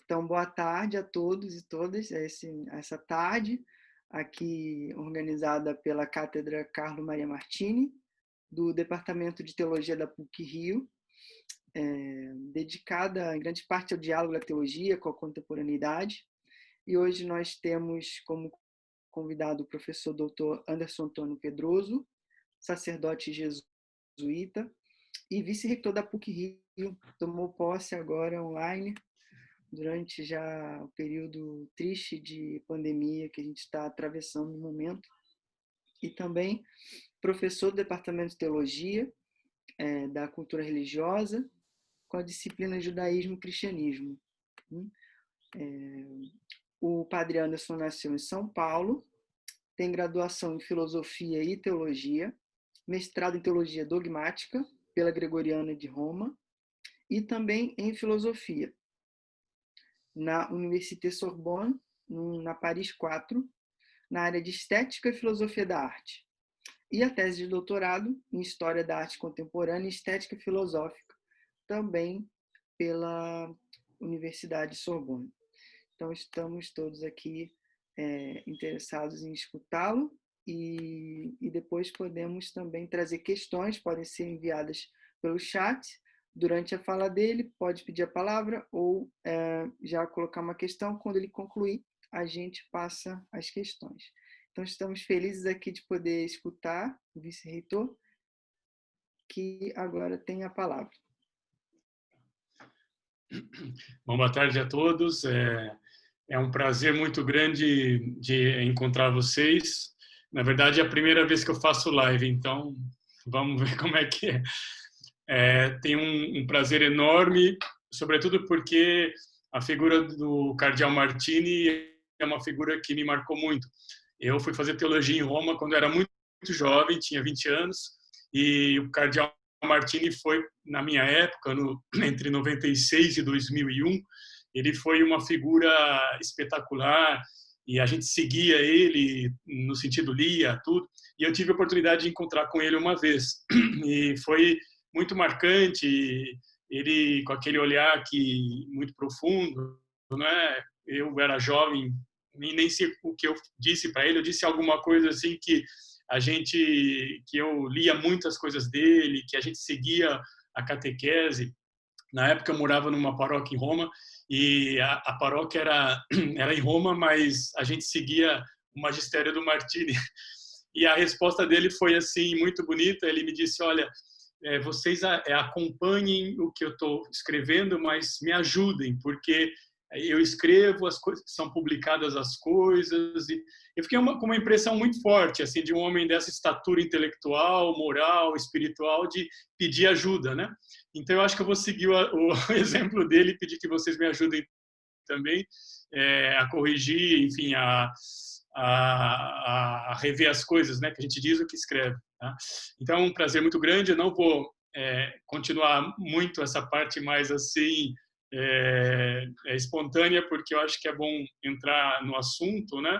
Então, boa tarde a todos e todas. Essa tarde, aqui organizada pela Cátedra Carlo Maria Martini, do Departamento de Teologia da PUC-Rio, dedicada em grande parte ao diálogo da teologia com a contemporaneidade. E hoje nós temos como convidado o professor Dr. Anderson Antônio Pedroso, sacerdote jesuíta e vice-reitor da PUC-Rio. Tomou posse agora online, durante já o período triste de pandemia que a gente está atravessando no momento. E também professor do Departamento de Teologia da Cultura Religiosa, com a disciplina Judaísmo e Cristianismo. O padre Anderson nasceu em São Paulo, tem graduação em Filosofia e Teologia, mestrado em Teologia Dogmática pela Gregoriana de Roma e também em Filosofia na Université Sorbonne, na Paris 4, na área de Estética e Filosofia da Arte. E a tese de doutorado em História da Arte Contemporânea e Estética Filosófica, também pela Universidade Sorbonne. Então, estamos todos aqui interessados em escutá-lo e depois podemos também trazer questões, podem ser enviadas pelo chat. Durante a fala dele, pode pedir a palavra ou já colocar uma questão. Quando ele concluir, a gente passa as questões. Então, estamos felizes aqui de poder escutar o vice-reitor, que agora tem a palavra. Bom, boa tarde a todos. É um prazer muito grande de encontrar vocês. Na verdade, é a primeira vez que eu faço live, então vamos ver como é que é. Tenho um prazer enorme, sobretudo porque a figura do Cardeal Martini é uma figura que me marcou muito. Eu fui fazer teologia em Roma quando era muito jovem, tinha 20 anos, e o Cardeal Martini foi, na minha época, entre 96 e 2001, ele foi uma figura espetacular, e a gente seguia ele, no sentido lia, tudo, e eu tive a oportunidade de encontrar com ele uma vez, e foi muito marcante, ele com aquele olhar muito profundo, né? Eu era jovem, nem sei o que eu disse para ele, eu disse alguma coisa assim que eu lia muitas coisas dele, que a gente seguia a catequese. Na época eu morava numa paróquia em Roma e a paróquia era em Roma, mas a gente seguia o magistério do Martini. E a resposta dele foi assim muito bonita. Ele me disse: olha, vocês acompanhem o que eu estou escrevendo, mas me ajudem, porque eu escrevo, as coisas são publicadas as coisas, e eu fiquei com uma impressão muito forte assim de um homem dessa estatura intelectual, moral, espiritual, de pedir ajuda, né? Então eu acho que eu vou seguir o exemplo dele e pedir que vocês me ajudem também a corrigir, enfim, a rever as coisas, né? Que a gente diz o que escreve. Tá? Então, é um prazer muito grande. Eu não vou continuar muito essa parte mais assim espontânea, porque eu acho que é bom entrar no assunto, né?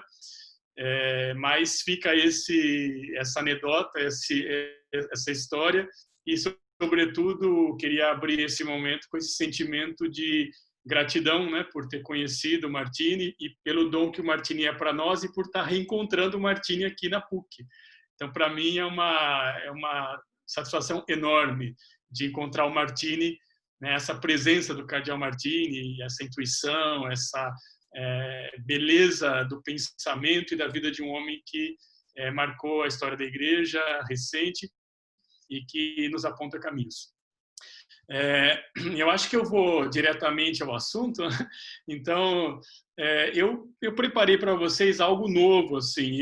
Mas fica essa anedota, essa história, e sobretudo queria abrir esse momento com esse sentimento de gratidão, né, por ter conhecido o Martini e pelo dom que o Martini é para nós e por estar reencontrando o Martini aqui na PUC. Então, para mim, é uma satisfação enorme de encontrar o Martini, né, essa presença do Cardeal Martini, essa intuição, essa beleza do pensamento e da vida de um homem que marcou a história da Igreja recente e que nos aponta caminhos. Eu acho que eu vou diretamente ao assunto. Então, eu preparei para vocês algo novo. Assim,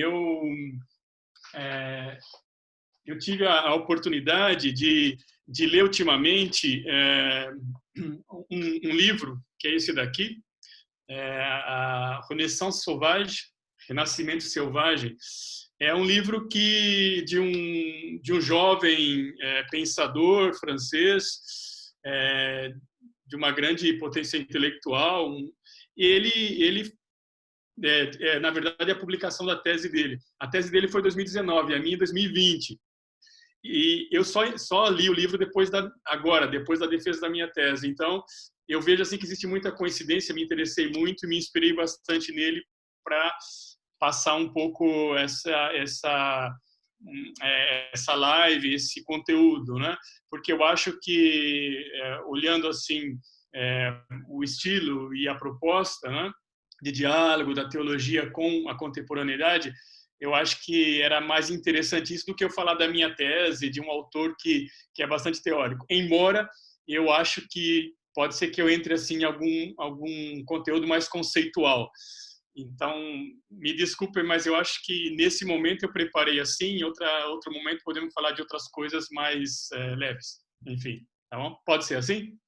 eu tive a oportunidade de ler ultimamente um livro, que é esse daqui, a Renaissance Sauvage, Renascimento Selvagem. É um livro de um jovem pensador francês, de uma grande potência intelectual. Ele na verdade, a publicação da tese dele. A tese dele foi em 2019, a minha em 2020. E eu só li o livro depois da defesa da minha tese. Então, eu vejo assim que existe muita coincidência, me interessei muito e me inspirei bastante nele para passar um pouco essa live, esse conteúdo, né? Porque eu acho que, olhando assim o estilo e a proposta, né, de diálogo da teologia com a contemporaneidade, eu acho que era mais interessante isso do que eu falar da minha tese, de um autor que é bastante teórico. Embora eu acho que pode ser que eu entre assim em algum conteúdo mais conceitual. Então, me desculpem, mas eu acho que nesse momento eu preparei assim, em outro momento podemos falar de outras coisas mais leves. Enfim, tá bom? Pode ser assim?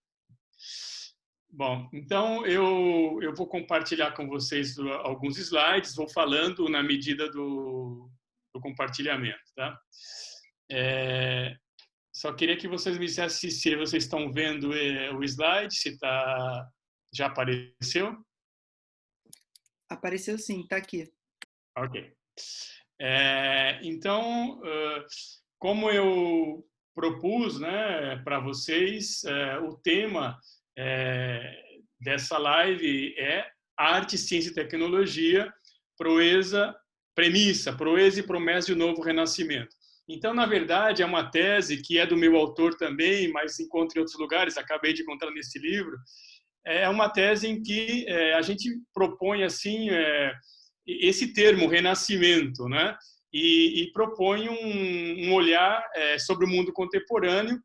Bom, então eu vou compartilhar com vocês alguns slides, vou falando na medida do compartilhamento, tá? Só queria que vocês me dissessem se vocês estão vendo o slide, se já apareceu. Apareceu sim, está aqui. Ok. Então, como eu propus, né, para vocês, o tema dessa live é arte, ciência e tecnologia, premissa, proeza e promessa de um novo renascimento. Então, na verdade, é uma tese que é do meu autor também, mas encontro em outros lugares, acabei de encontrar nesse livro. É uma tese em que a gente propõe assim esse termo renascimento, né? E propõe um olhar sobre o mundo contemporâneo,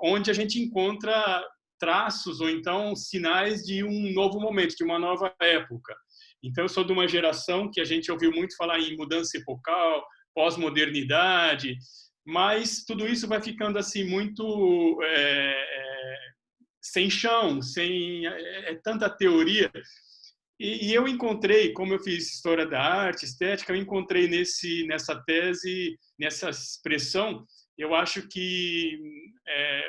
onde a gente encontra traços ou então sinais de um novo momento, de uma nova época. Então, eu sou de uma geração que a gente ouviu muito falar em mudança epocal, pós-modernidade, mas tudo isso vai ficando assim muito sem chão, sem tanta teoria. E eu encontrei, como eu fiz história da arte, estética, eu encontrei nessa tese, nessa expressão, eu acho que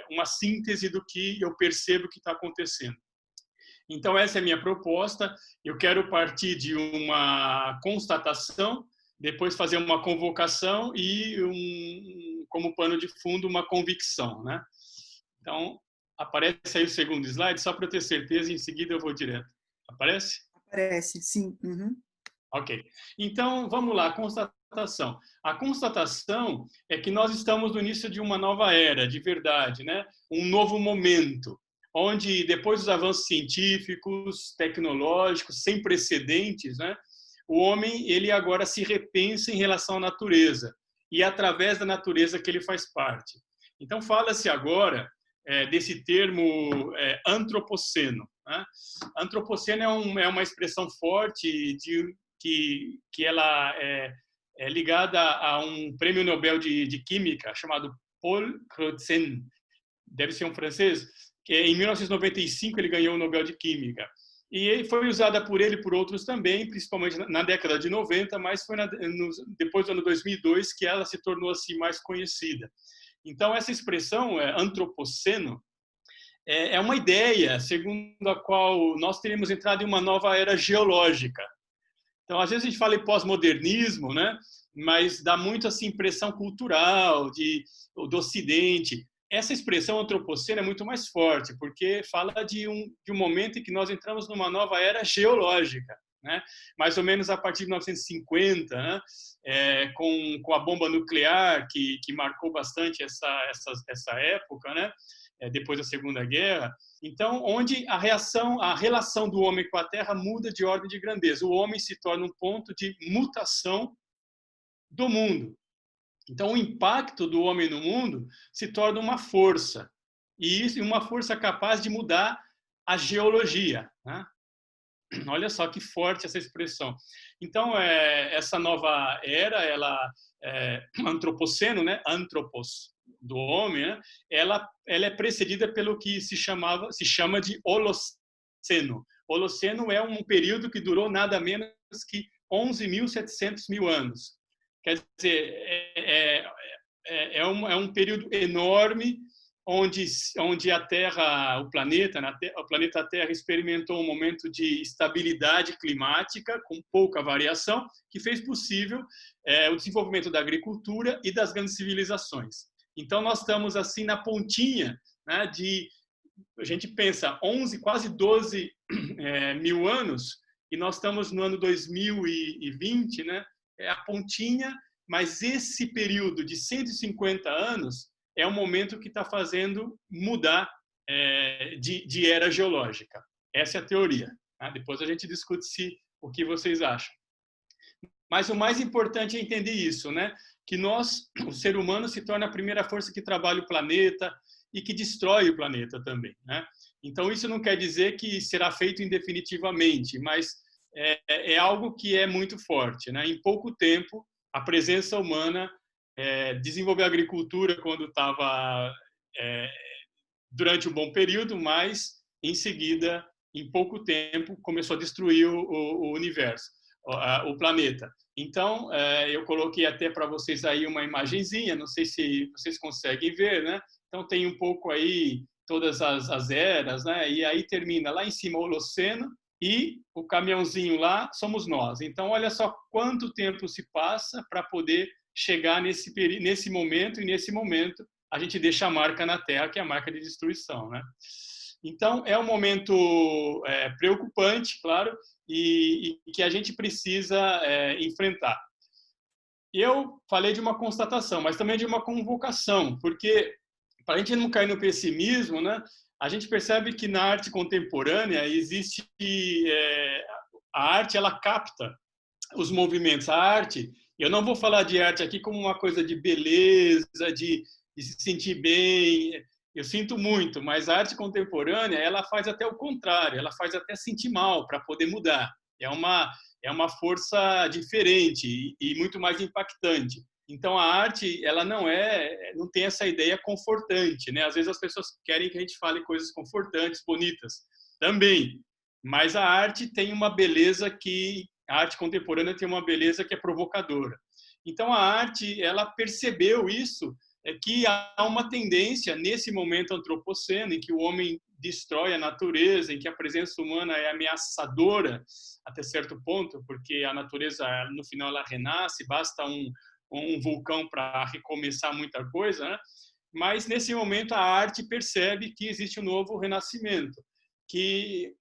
uma síntese do que eu percebo que está acontecendo. Então, essa é a minha proposta. Eu quero partir de uma constatação, depois fazer uma convocação e, como pano de fundo, uma convicção, né? Então, aparece aí o segundo slide, só para eu ter certeza, em seguida eu vou direto. Aparece? Aparece, sim. Uhum. Ok. Então, vamos lá, constatação. A constatação é que nós estamos no início de uma nova era, de verdade, né? Um novo momento, onde depois dos avanços científicos, tecnológicos, sem precedentes, né? O homem, ele agora se repensa em relação à natureza e através da natureza que ele faz parte. Então, fala-se agora desse termo antropoceno. Né? Antropoceno é uma expressão forte que ela é ligada a um prêmio Nobel de Química chamado Paul Crutzen, deve ser um francês, que em 1995 ele ganhou o Nobel de Química. E foi usada por ele e por outros também, principalmente na década de 90, mas foi depois do ano 2002 que ela se tornou assim mais conhecida. Então, essa expressão, antropoceno, é uma ideia segundo a qual nós teríamos entrado em uma nova era geológica. Então, às vezes a gente fala em pós-modernismo, né? Mas dá muito assim, impressão cultural do Ocidente. Essa expressão antropoceno é muito mais forte, porque fala de um momento em que nós entramos numa nova era geológica, né? Mais ou menos a partir de 1950, né? Com a bomba nuclear, que marcou bastante essa época, né? Depois da Segunda Guerra. Então, onde a relação do homem com a Terra muda de ordem de grandeza. O homem se torna um ponto de mutação do mundo. Então, o impacto do homem no mundo se torna uma força. E isso, uma força capaz de mudar a geologia. Né? Olha só que forte essa expressão. Então, essa nova era, ela antropoceno, né? Antropos, do homem, né? ela é precedida pelo que se chama de Holoceno. Holoceno é um período que durou nada menos que 11.700 anos. Quer dizer, é um período enorme onde a Terra, o planeta Terra experimentou um momento de estabilidade climática com pouca variação, que fez possível o desenvolvimento da agricultura e das grandes civilizações. Então nós estamos assim na pontinha, né, a gente pensa 11, quase 12 mil anos, e nós estamos no ano 2020, né? É a pontinha, mas esse período de 150 anos é o momento que está fazendo mudar de era geológica. Essa é a teoria. Tá? Depois a gente discute o que vocês acham. Mas o mais importante é entender isso, né? Que o ser humano, se torna a primeira força que trabalha o planeta e que destrói o planeta também, né? Então, isso não quer dizer que será feito indefinitivamente, mas é algo que é muito forte, né? Em pouco tempo, a presença humana desenvolveu a agricultura quando estava durante um bom período, mas em seguida, em pouco tempo, começou a destruir o universo, o planeta. Então, eu coloquei até para vocês aí uma imagenzinha, não sei se vocês conseguem ver, né? Então, tem um pouco aí todas as eras, né? E aí termina lá em cima o Holoceno e o caminhãozinho lá somos nós. Então, olha só quanto tempo se passa para poder chegar nesse momento, e nesse momento a gente deixa a marca na Terra, que é a marca de destruição, né? Então, é um momento preocupante, claro, e que a gente precisa enfrentar. Eu falei de uma constatação, mas também de uma convocação, porque, para a gente não cair no pessimismo, né, a gente percebe que na arte contemporânea existe... a arte, ela capta os movimentos. A arte, eu não vou falar de arte aqui como uma coisa de beleza, de se sentir bem... Eu sinto muito, mas a arte contemporânea, ela faz até o contrário, ela faz até sentir mal para poder mudar. É uma força diferente e muito mais impactante. Então a arte, ela não tem essa ideia confortante, né? Às vezes as pessoas querem que a gente fale coisas confortantes, bonitas, também. Mas a arte tem uma beleza a arte contemporânea tem uma beleza que é provocadora. Então a arte, ela percebeu isso, que há uma tendência nesse momento antropoceno em que o homem destrói a natureza, em que a presença humana é ameaçadora até certo ponto, porque a natureza no final ela renasce, basta um vulcão para recomeçar muita coisa, né? Mas nesse momento a arte percebe que existe um novo renascimento, que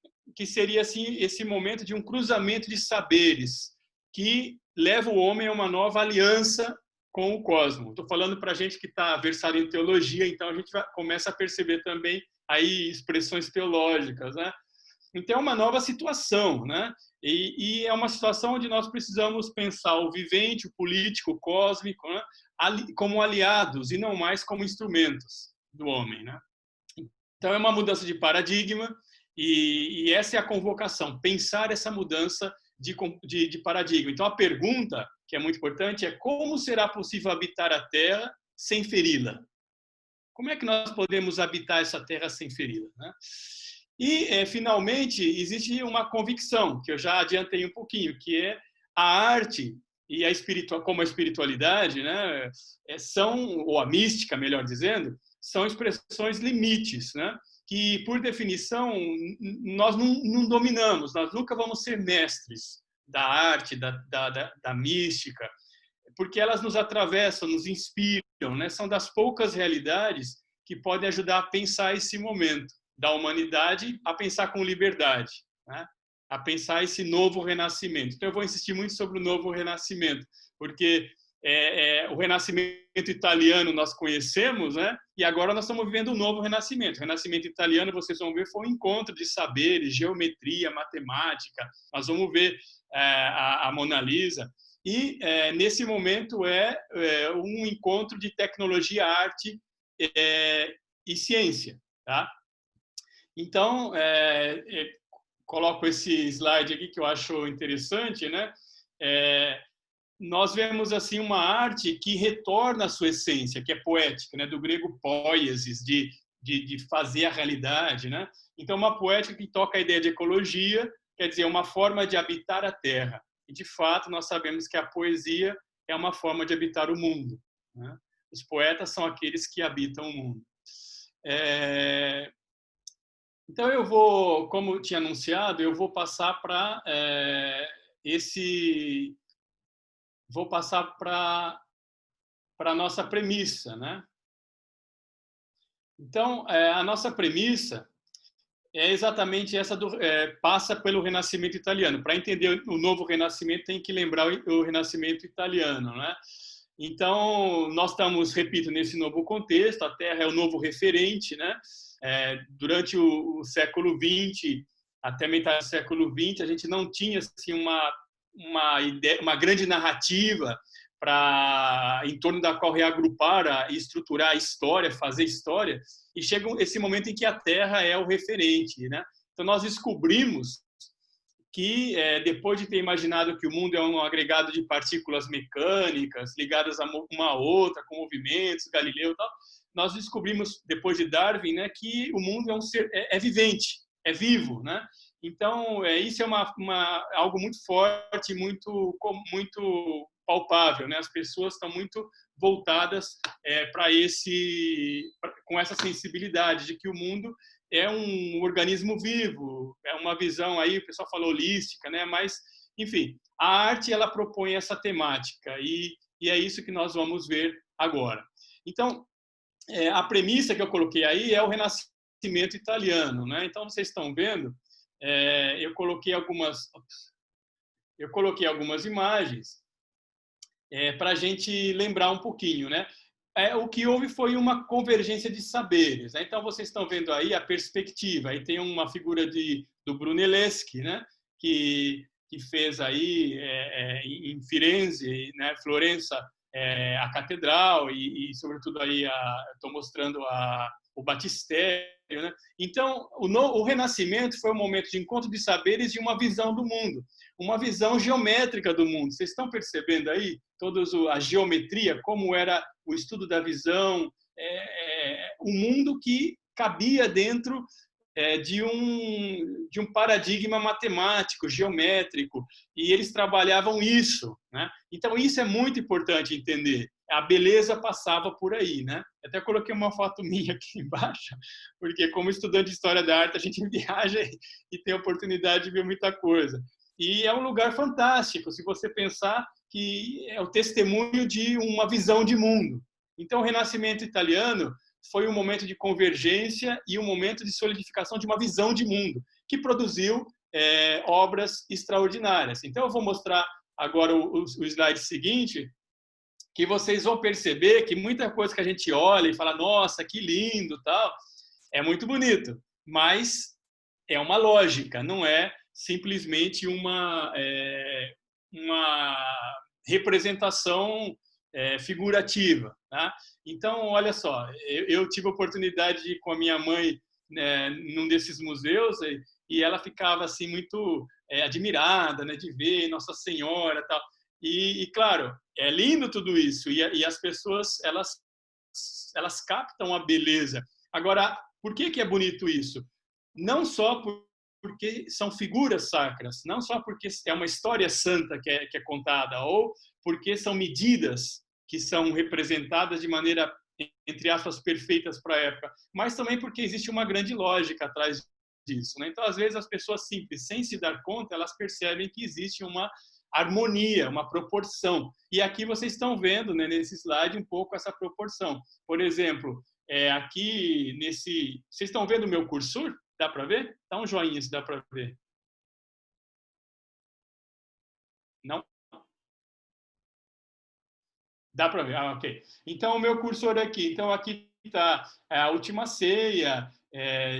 seria assim esse momento de um cruzamento de saberes que leva o homem a uma nova aliança com o cosmos. Estou falando para a gente que está versado em teologia, então a gente começa a perceber também aí expressões teológicas, né? Então é uma nova situação, né? E é uma situação onde nós precisamos pensar o vivente, o político, o cósmico, né? Como aliados e não mais como instrumentos do homem, né? Então é uma mudança de paradigma e essa é a convocação, pensar essa mudança de paradigma. Então a pergunta, que é muito importante, é como será possível habitar a Terra sem feri-la? Como é que nós podemos habitar essa Terra sem feri-la, né? E, finalmente, existe uma convicção, que eu já adiantei um pouquinho, que é a arte e como a espiritualidade, né, ou a mística, melhor dizendo, são expressões limites, né, que, por definição, nós não dominamos, nós nunca vamos ser mestres da arte, da mística, porque elas nos atravessam, nos inspiram, né, são das poucas realidades que podem ajudar a pensar esse momento da humanidade, a pensar com liberdade, né? A pensar esse novo renascimento. Então, eu vou insistir muito sobre o novo renascimento, porque o renascimento italiano nós conhecemos, né? E agora nós estamos vivendo um novo renascimento. O renascimento italiano, vocês vão ver, foi um encontro de saberes, geometria, matemática. Nós vamos ver a Mona Lisa. E, nesse momento, um encontro de tecnologia, arte e ciência, tá? Então, coloco esse slide aqui que eu acho interessante, né? Nós vemos assim uma arte que retorna à sua essência, que é poética, né? Do grego poiesis, de fazer a realidade, né? Então, uma poética que toca a ideia de ecologia, quer dizer, uma forma de habitar a Terra. E, de fato, nós sabemos que a poesia é uma forma de habitar o mundo, né? Os poetas são aqueles que habitam o mundo. Então eu vou, como eu tinha anunciado, eu vou passar para a nossa premissa, né? Então, a nossa premissa é exatamente essa passa pelo Renascimento italiano. Para entender o novo Renascimento, tem que lembrar o Renascimento italiano, né? Então, nós estamos, repito, nesse novo contexto, a Terra é o novo referente, né? Durante o século XX, até metade do século XX, a gente não tinha assim, uma grande narrativa em torno da qual reagrupar e estruturar a história, fazer história, e chega esse momento em que a Terra é o referente, né? Então nós descobrimos que depois de ter imaginado que o mundo é um agregado de partículas mecânicas ligadas a uma a outra, com movimentos, Galileu e tal, nós descobrimos depois de Darwin, né, que o mundo é um ser vivente, é vivo, né? Então isso é algo muito forte, muito palpável, né? As pessoas estão muito voltadas com essa sensibilidade de que o mundo é um organismo vivo, é uma visão aí, o pessoal falou holística, né? Mas, enfim, a arte ela propõe essa temática e é isso que nós vamos ver agora. Então, a premissa que eu coloquei aí é o Renascimento italiano, né? Então, vocês estão vendo, eu coloquei algumas imagens para a gente lembrar um pouquinho, né? O que houve foi uma convergência de saberes, né? Então, vocês estão vendo aí a perspectiva. Aí tem uma figura do Brunelleschi, né? que fez aí em Firenze, né? Florença, a catedral e sobretudo aí estou mostrando o batistério, né? Então, o Renascimento foi um momento de encontro de saberes e uma visão do mundo, uma visão geométrica do mundo. Vocês estão percebendo aí a geometria, como era o estudo da visão, um mundo que cabia dentro de um paradigma matemático, geométrico, e eles trabalhavam isso, né? Então, isso é muito importante entender. A beleza passava por aí, né? Até coloquei uma foto minha aqui embaixo, porque como estudante de História da Arte, a gente viaja e tem a oportunidade de ver muita coisa. E é um lugar fantástico, se você pensar que é o testemunho de uma visão de mundo. Então, o Renascimento italiano foi um momento de convergência e um momento de solidificação de uma visão de mundo, que produziu obras extraordinárias. Então, eu vou mostrar agora o slide seguinte, que vocês vão perceber que muita coisa que a gente olha e fala, nossa, que lindo, tal, é muito bonito, mas é uma lógica, não é simplesmente uma representação figurativa, tá? Então, olha só, eu tive a oportunidade de ir com a minha mãe num desses museus e ela ficava assim muito admirada, né, de ver Nossa Senhora, tal. E claro, é lindo tudo isso e as pessoas elas captam a beleza. Agora, por que é bonito isso? Não só porque são figuras sacras, não só porque é uma história santa que é contada, ou porque são medidas que são representadas de maneira, entre aspas, perfeitas para a época, mas também porque existe uma grande lógica atrás disso, né? Então, às vezes, as pessoas simples, sem se dar conta, elas percebem que existe uma harmonia, uma proporção. E aqui vocês estão vendo, né, nesse slide, um pouco essa proporção. Por exemplo, aqui nesse... Vocês estão vendo o meu cursor? Dá para ver? Dá um joinha se dá para ver. Não? Dá para ver? Ah, ok. Então, o meu cursor aqui. Então, aqui está a Última Ceia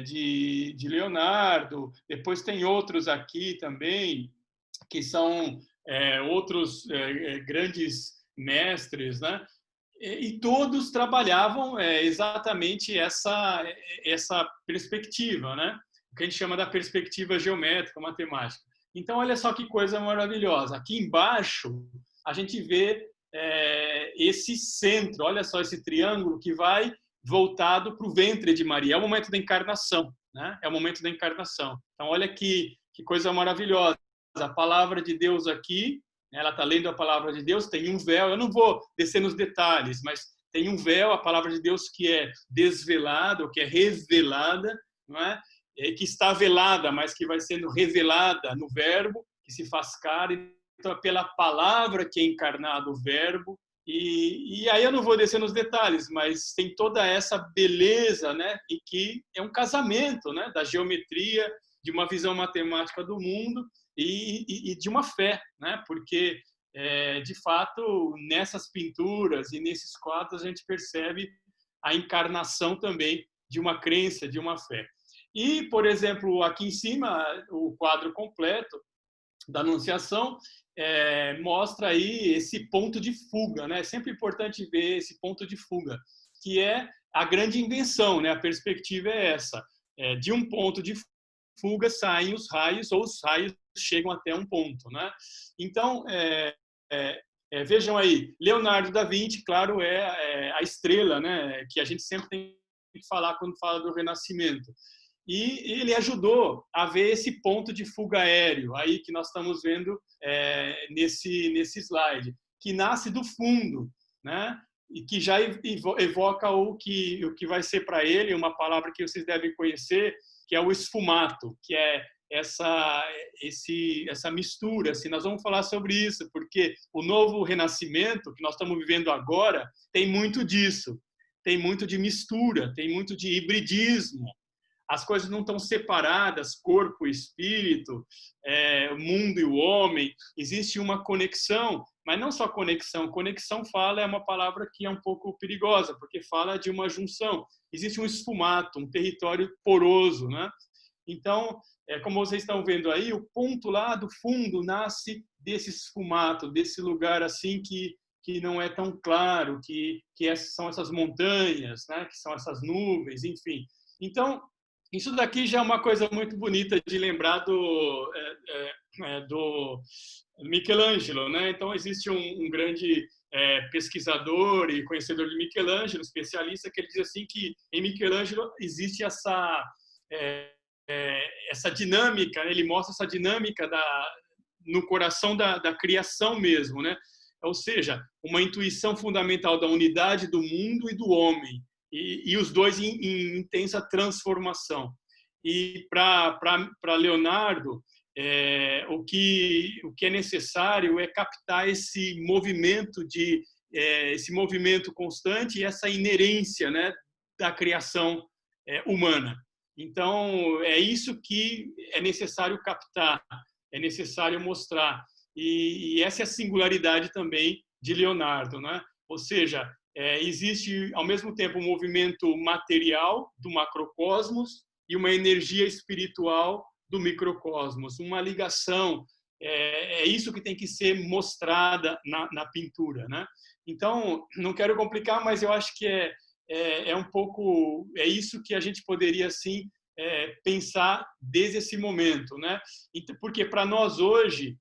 de Leonardo. Depois tem outros aqui também, que são outros grandes mestres, né? E todos trabalhavam exatamente essa perspectiva, né? O que a gente chama da perspectiva geométrica, matemática. Então, olha só que coisa maravilhosa. Aqui embaixo, a gente vê esse centro, olha só esse triângulo que vai voltado para o ventre de Maria. É o momento da encarnação, né? É o momento da encarnação. Então, olha que coisa maravilhosa. A palavra de Deus aqui, ela está lendo a palavra de Deus, tem um véu. Eu não vou descer nos detalhes, mas tem um véu, a palavra de Deus que é desvelada, ou que é revelada, não é? Que está velada, mas que vai sendo revelada no Verbo, que se faz carne. Então, é pela palavra que é encarnado o Verbo. E aí eu não vou descer nos detalhes, mas tem toda essa beleza, né? E que é um casamento, né? Da geometria, de uma visão matemática do mundo e de uma fé, né? Porque, de fato, nessas pinturas e nesses quadros a gente percebe a encarnação também de uma crença, de uma fé. E, por exemplo, aqui em cima, o quadro completo da Anunciação mostra aí esse ponto de fuga, né? É sempre importante ver esse ponto de fuga, que é a grande invenção, né? A perspectiva é essa: de um ponto de fuga saem os raios, ou os raios chegam até um ponto, né? Então, vejam aí, Leonardo da Vinci, claro, é a estrela, né? Que a gente sempre tem que falar quando fala do Renascimento. E ele ajudou a ver esse ponto de fuga aéreo aí que nós estamos vendo nesse slide, que nasce do fundo, né? E que já evoca o que vai ser para ele uma palavra que vocês devem conhecer, que é o esfumato, que é essa mistura. Assim, nós vamos falar sobre isso, porque o novo renascimento que nós estamos vivendo agora tem muito disso, tem muito de mistura, tem muito de hibridismo. As coisas não estão separadas, corpo e espírito, o mundo e o homem. Existe uma conexão, mas não só conexão. Conexão é uma palavra que é um pouco perigosa, porque fala de uma junção. Existe um esfumato, um território poroso, né? Então, como vocês estão vendo aí, o ponto lá do fundo nasce desse esfumato, desse lugar assim que não é tão claro, que são essas montanhas, né? Que são essas nuvens, enfim. Então, isso daqui já é uma coisa muito bonita de lembrar do Michelangelo, né? Então, existe um grande pesquisador e conhecedor de Michelangelo, especialista, que ele diz assim que em Michelangelo existe essa dinâmica, né? Ele mostra essa dinâmica no coração da criação mesmo, né? Ou seja, uma intuição fundamental da unidade do mundo e do homem, e os dois em intensa transformação. E para Leonardo, o que é necessário é captar esse movimento constante e essa inerência, né, da criação humana. Então, é isso que é necessário captar, é necessário mostrar. E essa é a singularidade também de Leonardo, né? Ou seja, existe, ao mesmo tempo, um movimento material do macrocosmos e uma energia espiritual do microcosmos, uma ligação. É isso que tem que ser mostrada na pintura, né? Então, não quero complicar, mas eu acho que é um pouco... É isso que a gente poderia, assim, pensar desde esse momento, né? Porque, para nós, hoje...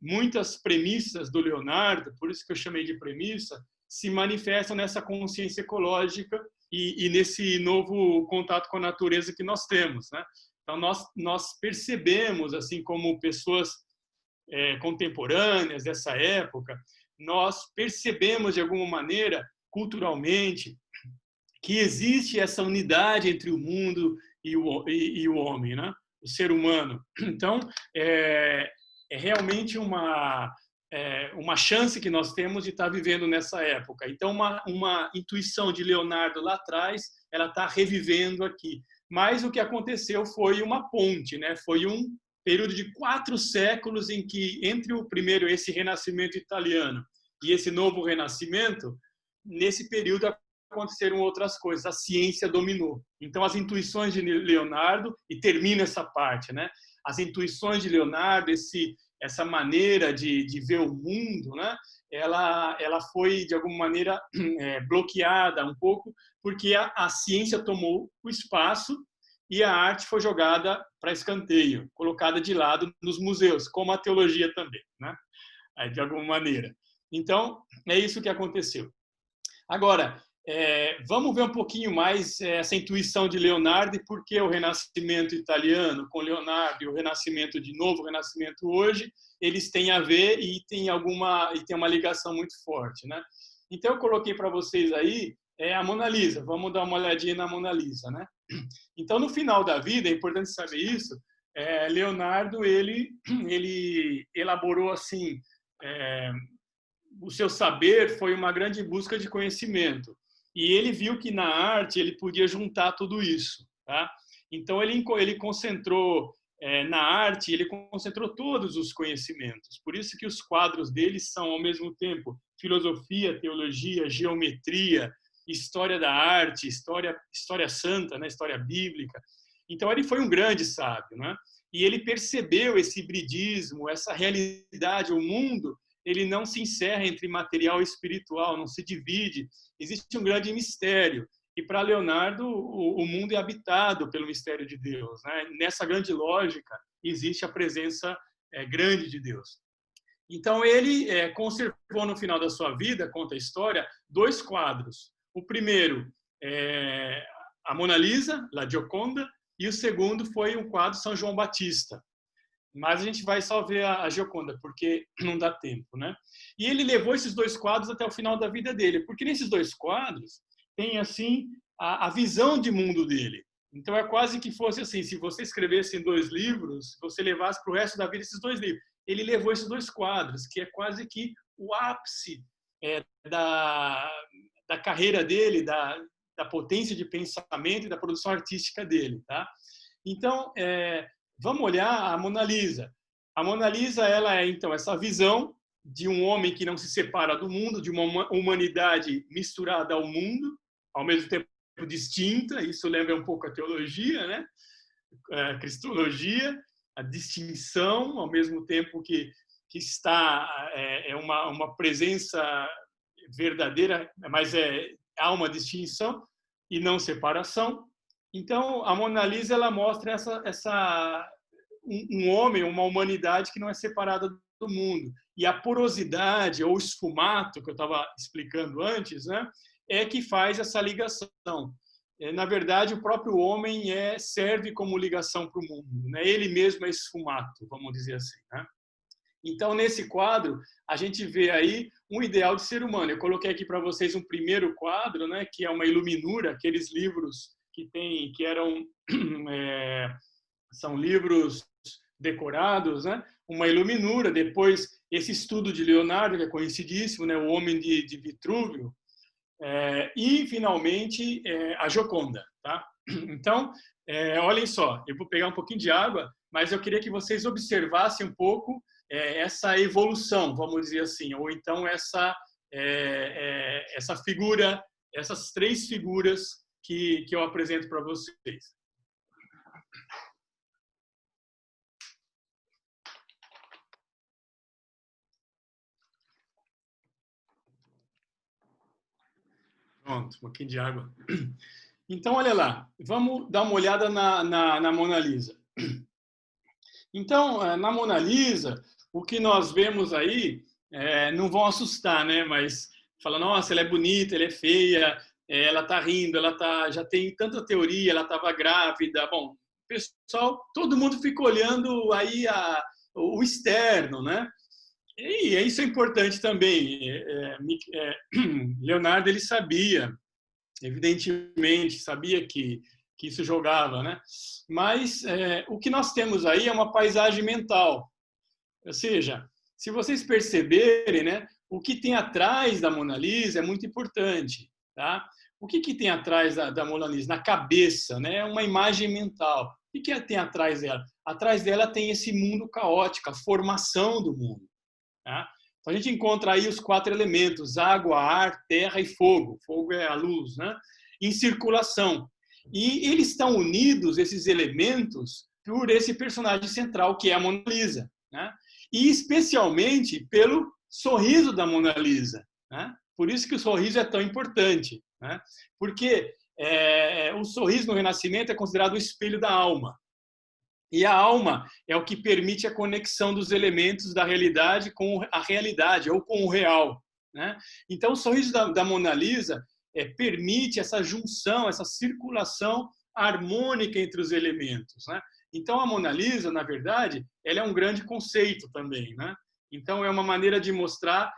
muitas premissas do Leonardo, por isso que eu chamei de premissa, se manifestam nessa consciência ecológica e nesse novo contato com a natureza que nós temos, né? Então nós percebemos, assim como pessoas contemporâneas dessa época, nós percebemos de alguma maneira culturalmente que existe essa unidade entre o mundo e o homem, né? O ser humano. Então é realmente uma chance que nós temos de estar vivendo nessa época. Então, uma intuição de Leonardo lá atrás, ela está revivendo aqui. Mas o que aconteceu foi uma ponte, né? Foi um período de 4 séculos em que, entre o primeiro, esse renascimento italiano, e esse novo renascimento, nesse período aconteceram outras coisas, a ciência dominou. Então, as intuições de Leonardo, e termina essa parte, né? As intuições de Leonardo, essa maneira de ver o mundo, né? Ela foi, de alguma maneira, bloqueada um pouco, porque a ciência tomou o espaço e a arte foi jogada para escanteio, colocada de lado nos museus, como a teologia também, né? De alguma maneira. Então, é isso que aconteceu. Agora, vamos ver um pouquinho mais essa intuição de Leonardo e por que o Renascimento italiano com Leonardo e o Renascimento de novo, o Renascimento hoje, eles têm a ver e tem uma ligação muito forte, né? Então, eu coloquei para vocês aí a Mona Lisa. Vamos dar uma olhadinha na Mona Lisa, né? Então, no final da vida, é importante saber isso, Leonardo, ele elaborou assim, o seu saber foi uma grande busca de conhecimento. E ele viu que na arte ele podia juntar tudo isso, tá? Então, ele concentrou na arte, ele concentrou todos os conhecimentos. Por isso que os quadros dele são, ao mesmo tempo, filosofia, teologia, geometria, história da arte, história santa, né? História bíblica. Então, ele foi um grande sábio, né? E ele percebeu esse hibridismo, essa realidade, o mundo, ele não se encerra entre material e espiritual, não se divide. Existe um grande mistério. E para Leonardo, o mundo é habitado pelo mistério de Deus, né? Nessa grande lógica, existe a presença grande de Deus. Então, ele conservou no final da sua vida, conta a história, 2 quadros. O primeiro é a Mona Lisa, La Gioconda, e o segundo foi um quadro São João Batista. Mas a gente vai só ver a Gioconda, porque não dá tempo, né? E ele levou esses 2 quadros até o final da vida dele, porque nesses 2 quadros tem, assim, a visão de mundo dele. Então, é quase que fosse assim, se você escrevesse em 2 livros, você levasse para o resto da vida esses 2 livros. Ele levou esses 2 quadros, que é quase que o ápice da carreira dele, da potência de pensamento e da produção artística dele, tá? Então, vamos olhar a Mona Lisa. A Mona Lisa, ela é, então, essa visão de um homem que não se separa do mundo, de uma humanidade misturada ao mundo, ao mesmo tempo distinta. Isso lembra um pouco a teologia, né? A cristologia, a distinção, ao mesmo tempo que está uma presença verdadeira, mas há uma distinção e não separação. Então, a Mona Lisa, ela mostra um homem, uma humanidade que não é separada do mundo. E a porosidade, ou esfumato, que eu estava explicando antes, né, é que faz essa ligação. Na verdade, o próprio homem serve como ligação para o mundo, né? Ele mesmo é esfumato, vamos dizer assim, né? Então, nesse quadro, a gente vê aí um ideal de ser humano. Eu coloquei aqui para vocês um primeiro quadro, né, que é uma iluminura, aqueles livros que eram são livros decorados, né? Uma iluminura. Depois, esse estudo de Leonardo, que é conhecidíssimo, né? O Homem de Vitrúvio. E, finalmente, a Gioconda. Tá? Então, olhem só, eu vou pegar um pouquinho de água, mas eu queria que vocês observassem um pouco essa evolução, vamos dizer assim, ou então essa figura, essas 3 figuras que eu apresento para vocês. Pronto, um pouquinho de água. Então, olha lá, vamos dar uma olhada na Mona Lisa. Então, na Mona Lisa, o que nós vemos aí, não vão assustar, né? Mas fala, nossa, ela é bonita, ela é feia, ela está rindo, já tem tanta teoria, ela estava grávida. Bom, pessoal, todo mundo fica olhando aí o externo, né? E isso é importante também. Leonardo, ele sabia, evidentemente, sabia que isso jogava, né? Mas o que nós temos aí é uma paisagem mental. Ou seja, se vocês perceberem, né, o que tem atrás da Mona Lisa é muito importante, tá? O que tem atrás da Mona Lisa? Na cabeça, né? É uma imagem mental. O que tem atrás dela? Atrás dela tem esse mundo caótico, a formação do mundo. Tá? Então, a gente encontra aí os 4 elementos: água, ar, terra e fogo. Fogo é a luz, né? Em circulação. E eles estão unidos, esses elementos, por esse personagem central, que é a Mona Lisa. Né? E especialmente pelo sorriso da Mona Lisa. Né? Por isso que o sorriso é tão importante. Né? Porque o sorriso no Renascimento é considerado o espelho da alma. E a alma é o que permite a conexão dos elementos da realidade com a realidade, ou com o real. Né? Então, o sorriso da Mona Lisa permite essa junção, essa circulação harmônica entre os elementos. Né? Então, a Mona Lisa, na verdade, ela é um grande conceito também. Né? Então, é uma maneira de mostrar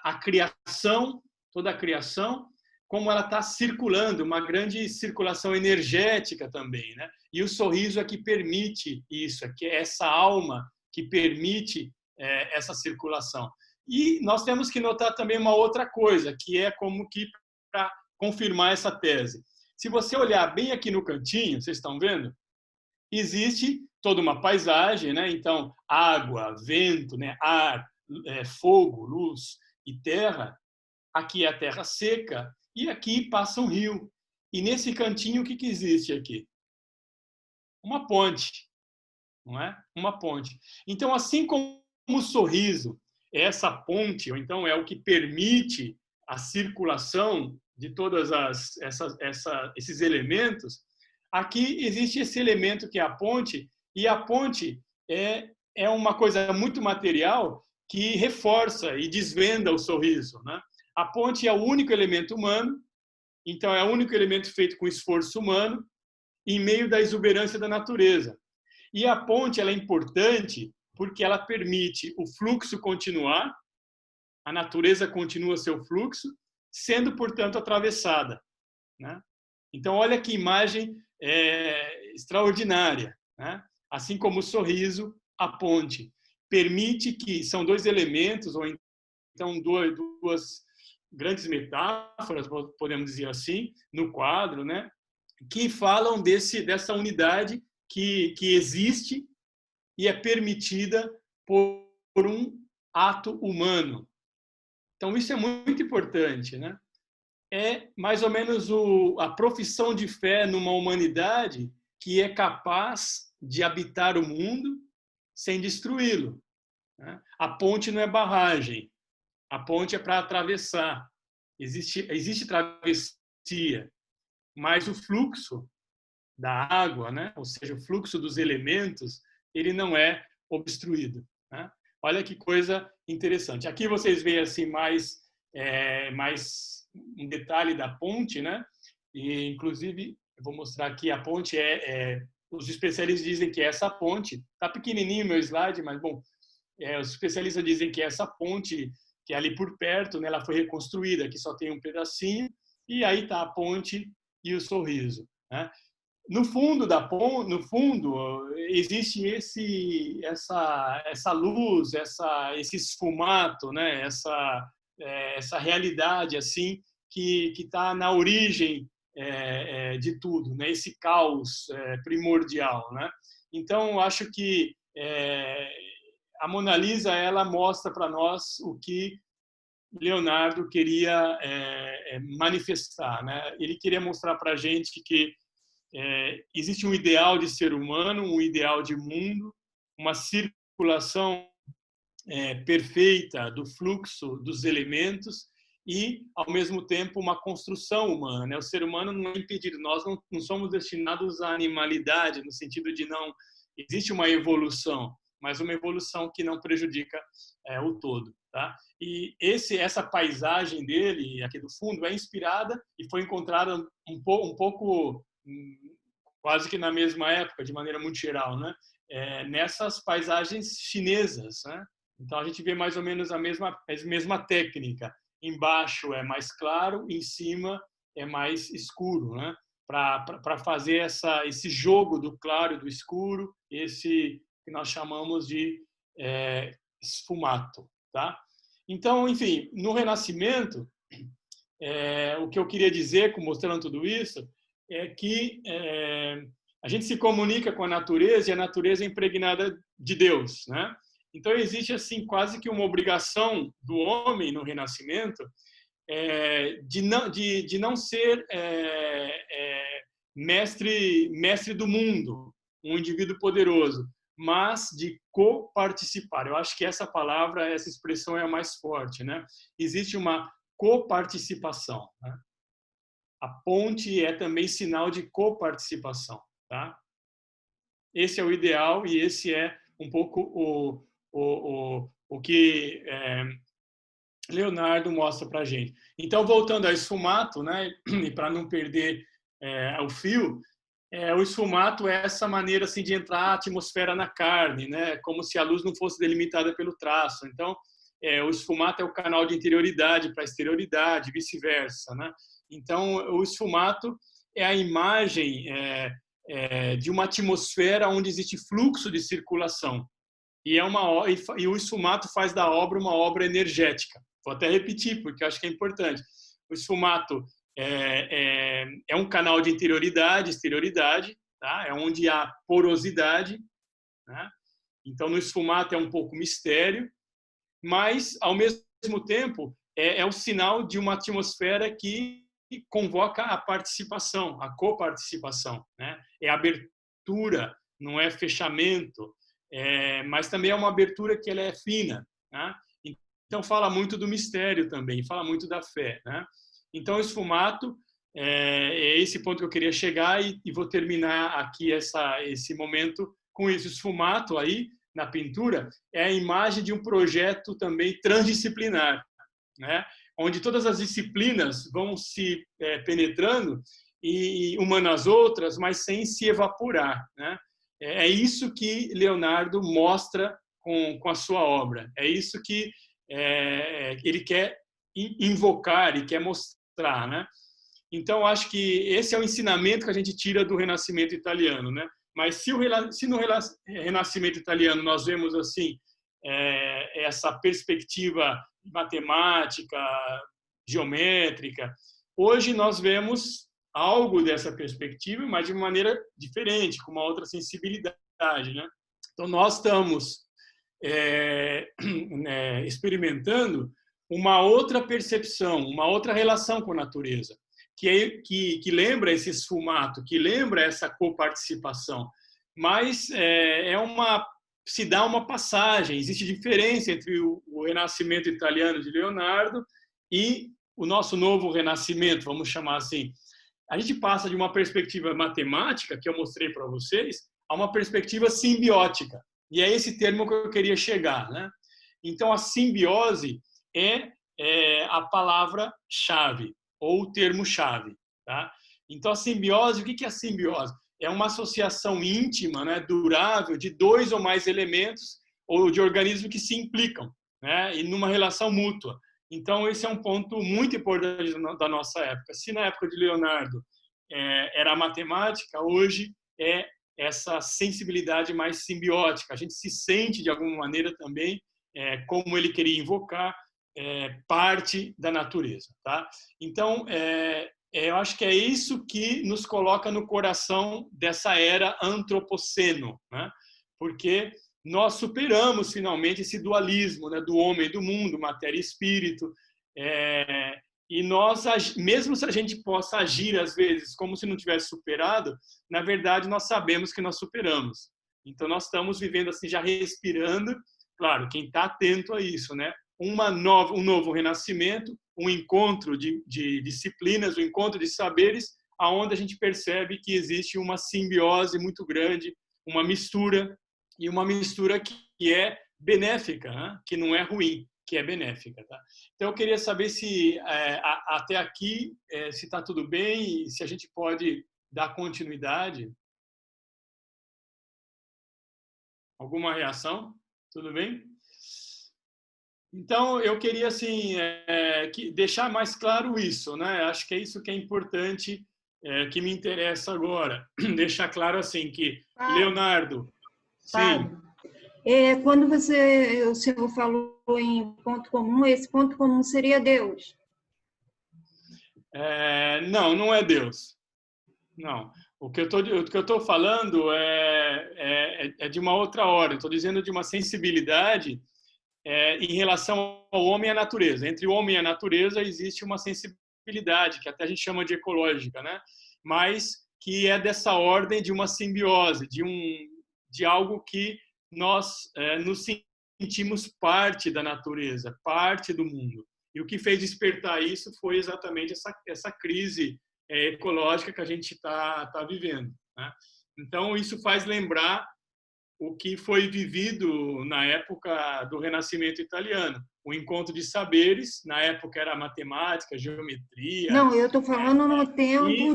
a criação, toda a criação, como ela está circulando, uma grande circulação energética também, né? E o sorriso é que permite isso, é que é essa alma que permite essa circulação. E nós temos que notar também uma outra coisa, que é como que para confirmar essa tese. Se você olhar bem aqui no cantinho, vocês estão vendo? Existe toda uma paisagem, né? Então, água, vento, né? Ar, fogo, luz e terra. Aqui é a terra seca e aqui passa um rio. E nesse cantinho, o que existe aqui? Uma ponte, não é? Uma ponte. Então, assim como o sorriso é essa ponte, ou então é o que permite a circulação de todas esses elementos, aqui existe esse elemento que é a ponte, e a ponte é uma coisa muito material que reforça e desvenda o sorriso, né? A ponte é o único elemento humano, então é o único elemento feito com esforço humano, em meio da exuberância da natureza. E a ponte ela é importante porque ela permite o fluxo continuar, a natureza continua seu fluxo, sendo, portanto, atravessada, né? Então, olha que imagem extraordinária, né? Assim como o sorriso, a ponte permite que são dois elementos, ou então duas grandes metáforas, podemos dizer assim, no quadro, né? Que falam dessa unidade que existe e é permitida por um ato humano. Então, isso é muito importante, né? É mais ou menos a profissão de fé numa humanidade que é capaz de habitar o mundo sem destruí-lo, né? A ponte não é barragem, a ponte é para atravessar. Existe travessia, mas o fluxo da água, né? Ou seja, o fluxo dos elementos, ele não é obstruído, né? Olha que coisa interessante. Aqui vocês veem assim mais um detalhe da ponte, né? E inclusive eu vou mostrar aqui a ponte os especialistas dizem que essa ponte tá pequenininho meu slide, mas bom, os especialistas dizem que essa ponte que é ali por perto, né? Ela foi reconstruída, que só tem um pedacinho e aí tá a ponte e o sorriso, né? No fundo existe essa luz, esse esfumato, né? Essa realidade assim que está na origem de tudo, né? Esse caos primordial, né? Então acho que a Mona Lisa ela mostra para nós o que Leonardo queria manifestar, né? Ele queria mostrar para a gente que existe um ideal de ser humano, um ideal de mundo, uma circulação perfeita do fluxo dos elementos e, ao mesmo tempo, uma construção humana, né? O ser humano não é impedido, nós não somos destinados à animalidade, no sentido de não existe uma evolução, mas uma evolução que não prejudica o todo, tá? E essa paisagem dele, aqui do fundo, é inspirada e foi encontrada um pouco quase que na mesma época, de maneira muito geral, né? Nessas paisagens chinesas, né? Então a gente vê mais ou menos a mesma técnica. Embaixo é mais claro, em cima é mais escuro, né? Para fazer esse jogo do claro e do escuro, esse que nós chamamos de esfumato, tá? Então, enfim, no Renascimento, o que eu queria dizer, mostrando tudo isso, é que a gente se comunica com a natureza e a natureza é impregnada de Deus, né? Então existe assim quase que uma obrigação do homem no Renascimento de não ser mestre do mundo, um indivíduo poderoso, mas de coparticipar. Eu acho que essa palavra, essa expressão é a mais forte, né? Existe uma coparticipação, né? A ponte é também sinal de coparticipação, tá? Esse é o ideal e esse é um pouco o que Leonardo mostra para a gente. Então, voltando ao esfumato, né? E para não perder o fio, o esfumato é essa maneira assim de entrar a atmosfera na carne, né? Como se a luz não fosse delimitada pelo traço. Então, o esfumato é o canal de interioridade para exterioridade, vice-versa, né? Então, o esfumato é a imagem de uma atmosfera onde existe fluxo de circulação. E o esfumato faz da obra uma obra energética. Vou até repetir, porque acho que é importante. O esfumato é um canal de interioridade, exterioridade, tá? É onde há porosidade, né? Então, no esfumato é um pouco mistério, mas, ao mesmo tempo, é o sinal de uma atmosfera que convoca a participação, a coparticipação, né? É abertura, não é fechamento, mas também é uma abertura que ela é fina, né? Então, fala muito do mistério também, fala muito da fé, né? Então, o esfumato é esse ponto que eu queria chegar e vou terminar aqui esse momento com isso. O esfumato aí, na pintura, é a imagem de um projeto também transdisciplinar, né? Onde todas as disciplinas vão se penetrando e uma nas outras, mas sem se evaporar, né? É isso que Leonardo mostra com a sua obra. É isso que ele quer invocar e quer mostrar, né? Então, acho que esse é o ensinamento que a gente tira do Renascimento italiano, né? Mas se no Renascimento italiano nós vemos assim essa perspectiva matemática, geométrica, hoje nós vemos algo dessa perspectiva, mas de uma maneira diferente, com uma outra sensibilidade, né? Então, nós estamos experimentando uma outra percepção, uma outra relação com a natureza, que lembra esse esfumato, que lembra essa coparticipação, mas se dá uma passagem, existe diferença entre o Renascimento italiano de Leonardo e o nosso novo Renascimento, vamos chamar assim. A gente passa de uma perspectiva matemática, que eu mostrei para vocês, a uma perspectiva simbiótica. E é esse termo que eu queria chegar, né? Então, a simbiose é a palavra-chave, ou o termo-chave, tá? Então, a simbiose, o que é a simbiose? É uma associação íntima, né, durável, de dois ou mais elementos ou de organismos que se implicam, né, e numa relação mútua. Então, esse é um ponto muito importante da nossa época. Se na época de Leonardo era a matemática, hoje é essa sensibilidade mais simbiótica. A gente se sente, de alguma maneira, também, como ele queria invocar, parte da natureza. Tá? Então, eu acho que é isso que nos coloca no coração dessa era antropoceno, né? Porque nós superamos, finalmente, esse dualismo, né, do homem e do mundo, matéria e espírito, e nós, mesmo se a gente possa agir, às vezes, como se não tivesse superado, na verdade, nós sabemos que nós superamos. Então, nós estamos vivendo assim, já respirando, claro, quem está atento a isso, né? Um novo renascimento, um encontro de disciplinas, um encontro de saberes, aonde a gente percebe que existe uma simbiose muito grande, uma mistura, e uma mistura que é benéfica, né? Que não é ruim, que é benéfica. Tá? Então, eu queria saber se até aqui se está tudo bem e se a gente pode dar continuidade. Alguma reação? Tudo bem? Então, eu queria assim deixar mais claro isso, né? Acho que é isso que é importante, que me interessa agora. Deixar claro assim que Leonardo, sim. Quando o senhor falou em ponto comum, esse ponto comum seria Deus? Não é Deus. Não. O que eu estou falando é de uma outra ordem. Estou dizendo de uma sensibilidade em relação ao homem e à natureza. Entre o homem e a natureza existe uma sensibilidade, que até a gente chama de ecológica, né? Mas que é dessa ordem de uma simbiose, de algo que nós nos sentimos parte da natureza, parte do mundo. E o que fez despertar isso foi exatamente essa crise ecológica que a gente está vivendo, né? Então, isso faz lembrar o que foi vivido na época do Renascimento italiano. O encontro de saberes, na época era matemática, geometria. Não, eu estou falando no tempo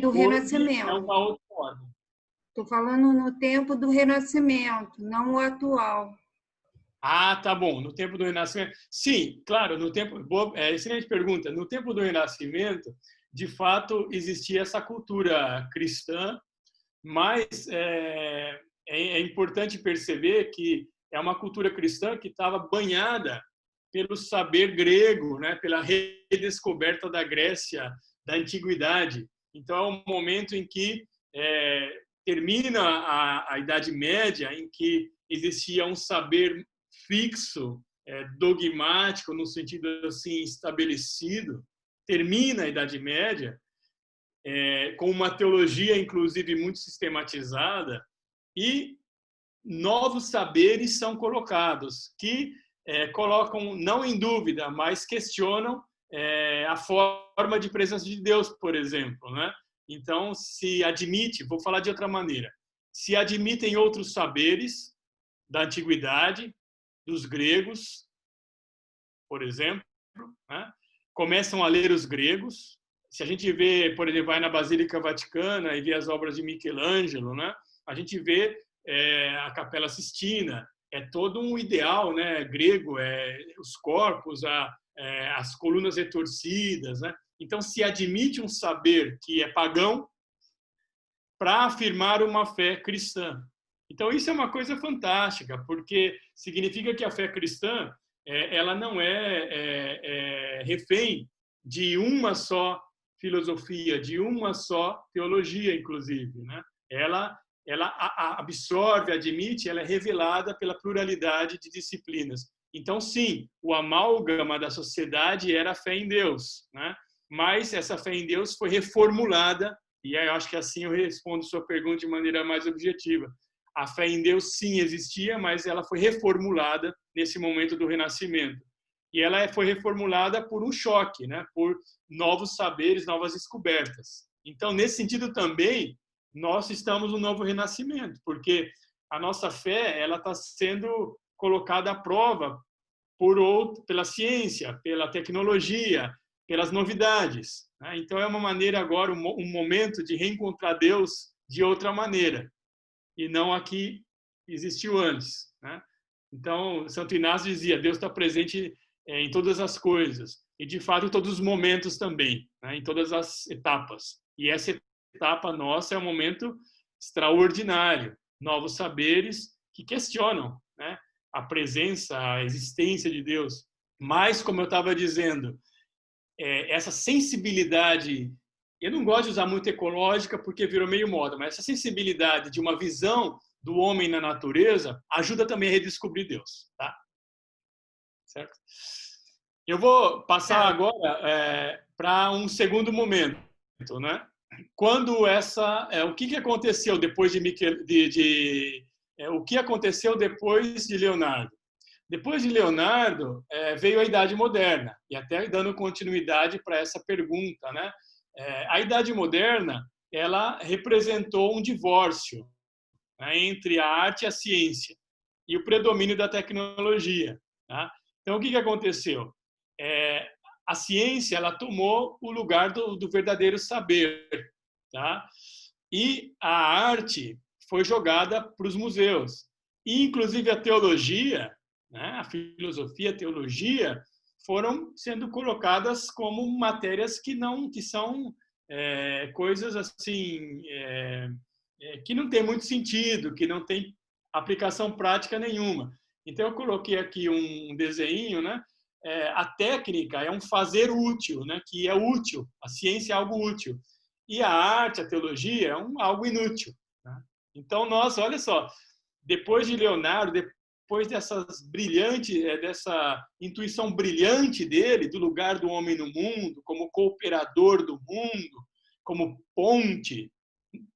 do Renascimento. É uma outra ordem. Estou falando no tempo do Renascimento, não o atual. Ah, tá bom. No tempo do Renascimento. Sim, claro, no tempo. Excelente pergunta. No tempo do Renascimento, de fato, existia essa cultura cristã, mas é importante perceber que é uma cultura cristã que estava banhada pelo saber grego, né? Pela redescoberta da Grécia, da antiguidade. Então, é um momento em que termina a Idade Média, em que existia um saber fixo, dogmático, no sentido assim estabelecido. Termina a Idade Média com uma teologia, inclusive, muito sistematizada, e novos saberes são colocados, que colocam, não em dúvida, mas questionam a forma de presença de Deus, por exemplo, né? Então, se admite, vou falar de outra maneira, se admitem outros saberes da antiguidade, dos gregos, por exemplo, né? Começam a ler os gregos. Se a gente vê, por exemplo, vai na Basílica Vaticana e vê as obras de Michelangelo, né? A gente vê a Capela Sistina, é todo um ideal, né, grego, os corpos, as colunas retorcidas, né? Então se admite um saber que é pagão para afirmar uma fé cristã. Então isso é uma coisa fantástica, porque significa que a fé cristã ela não é refém de uma só filosofia, de uma só teologia, inclusive, né? Ela absorve, admite, ela é revelada pela pluralidade de disciplinas. Então, sim, o amálgama da sociedade era a fé em Deus, né? Mas essa fé em Deus foi reformulada, e eu acho que assim eu respondo sua pergunta de maneira mais objetiva. A fé em Deus, sim, existia, mas ela foi reformulada nesse momento do Renascimento. E ela foi reformulada por um choque, né? Por novos saberes, novas descobertas. Então, nesse sentido também, nós estamos no novo renascimento, porque a nossa fé ela está sendo colocada à prova pela ciência, pela tecnologia, pelas novidades, né? Então é uma maneira agora, um momento de reencontrar Deus de outra maneira, e não a que existiu antes, né? Então, Santo Inácio dizia, Deus está presente em todas as coisas, e de fato em todos os momentos também, né? Em todas as etapas. E essa etapa nossa é um momento extraordinário, novos saberes que questionam, né, a presença, a existência de Deus. Mas, como eu estava dizendo, essa sensibilidade, eu não gosto de usar muito ecológica porque virou meio moda, mas essa sensibilidade de uma visão do homem na natureza ajuda também a redescobrir Deus, tá? Certo? Eu vou passar agora para um segundo momento, né? Quando o que aconteceu depois o que aconteceu depois de Leonardo? Depois de Leonardo veio a Idade Moderna, e até dando continuidade para essa pergunta, né? A Idade Moderna ela representou um divórcio, né, entre a arte e a ciência e o predomínio da tecnologia, tá? Então o que aconteceu? A ciência ela tomou o lugar do verdadeiro saber, tá? E a arte foi jogada para os museus. E, inclusive, a teologia, né, a filosofia, a teologia, foram sendo colocadas como matérias que são coisas assim que não tem muito sentido, que não tem aplicação prática nenhuma. Então, eu coloquei aqui um desenho, né? A técnica é um fazer útil, né? Que é útil. A ciência é algo útil. E a arte, a teologia, é algo inútil. Né? Então, nossa, olha só, depois de Leonardo, depois dessa intuição brilhante dele, do lugar do homem no mundo, como cooperador do mundo, como ponte,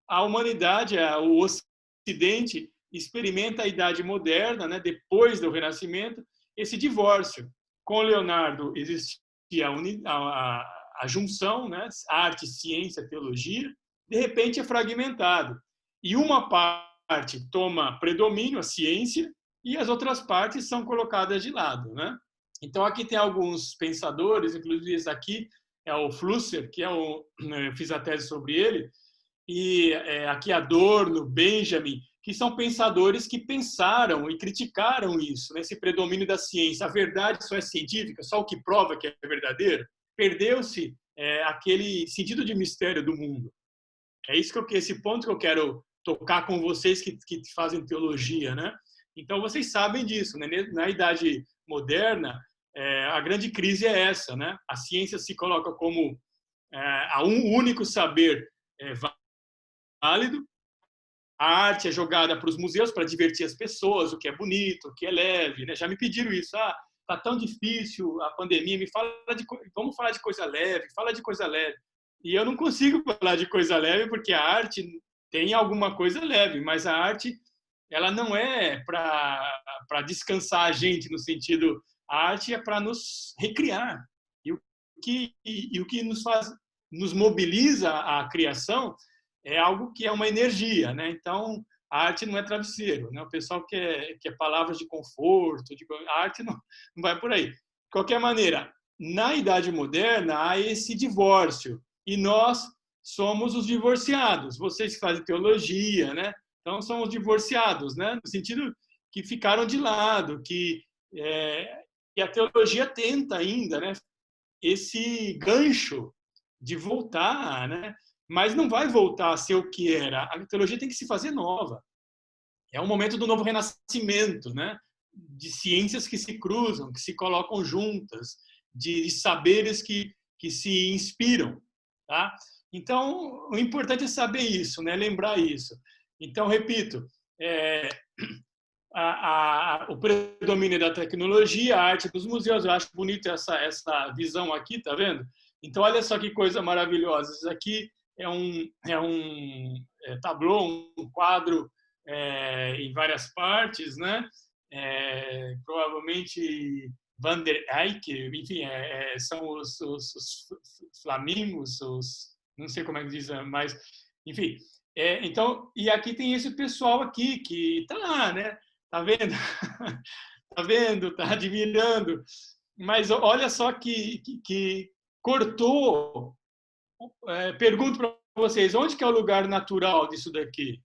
a humanidade, o Ocidente, experimenta a Idade Moderna, né, depois do Renascimento, esse divórcio. Com Leonardo existia a junção, né, arte, ciência, teologia, de repente é fragmentado. E uma parte toma predomínio, a ciência, e as outras partes são colocadas de lado, né? Então aqui tem alguns pensadores, inclusive esse aqui é o Flusser, que eu fiz a tese sobre ele, e aqui Adorno, Benjamin, que são pensadores que pensaram e criticaram isso, né? Esse predomínio da ciência. A verdade só é científica, só o que prova que é verdadeiro. Perdeu-se aquele sentido de mistério do mundo. É isso esse ponto que eu quero tocar com vocês que fazem teologia, né? Então vocês sabem disso, né? Na idade moderna, a grande crise é essa, né? A ciência se coloca como um único saber válido. A arte é jogada para os museus para divertir as pessoas, o que é bonito, o que é leve, né? Já me pediram isso. Tá tão difícil a pandemia, vamos falar de coisa leve, fala de coisa leve. E eu não consigo falar de coisa leve porque a arte tem alguma coisa leve, mas a arte ela não é para descansar a gente no sentido, a arte é para nos recriar. E o que nos mobiliza a criação é algo que é uma energia, né? Então, a arte não é travesseiro, né? O pessoal quer palavras de conforto, a arte não vai por aí. De qualquer maneira, na Idade Moderna há esse divórcio e nós somos os divorciados. Vocês que fazem teologia, né? Então, são os divorciados, né? No sentido que ficaram de lado, e a teologia tenta ainda, né? Esse gancho de voltar, né? Mas não vai voltar a ser o que era. A teologia tem que se fazer nova. É um momento do novo renascimento, né? De ciências que se cruzam, que se colocam juntas, de saberes que se inspiram, tá? Então, o importante é saber isso, né? Lembrar isso. Então, repito, o predomínio da tecnologia, a arte dos museus, eu acho bonito essa visão aqui, tá vendo? Então, olha só que coisa maravilhosa. Isso aqui é um tablô, um quadro em várias partes, né? Provavelmente Van der Eyck, enfim, são os flamingos, não sei como é que diz, mas, enfim. Então, e aqui tem esse pessoal aqui que está lá, né? Tá vendo? Tá vendo? Tá admirando. Mas olha só que cortou. Pergunto para vocês, onde que é o lugar natural disso daqui?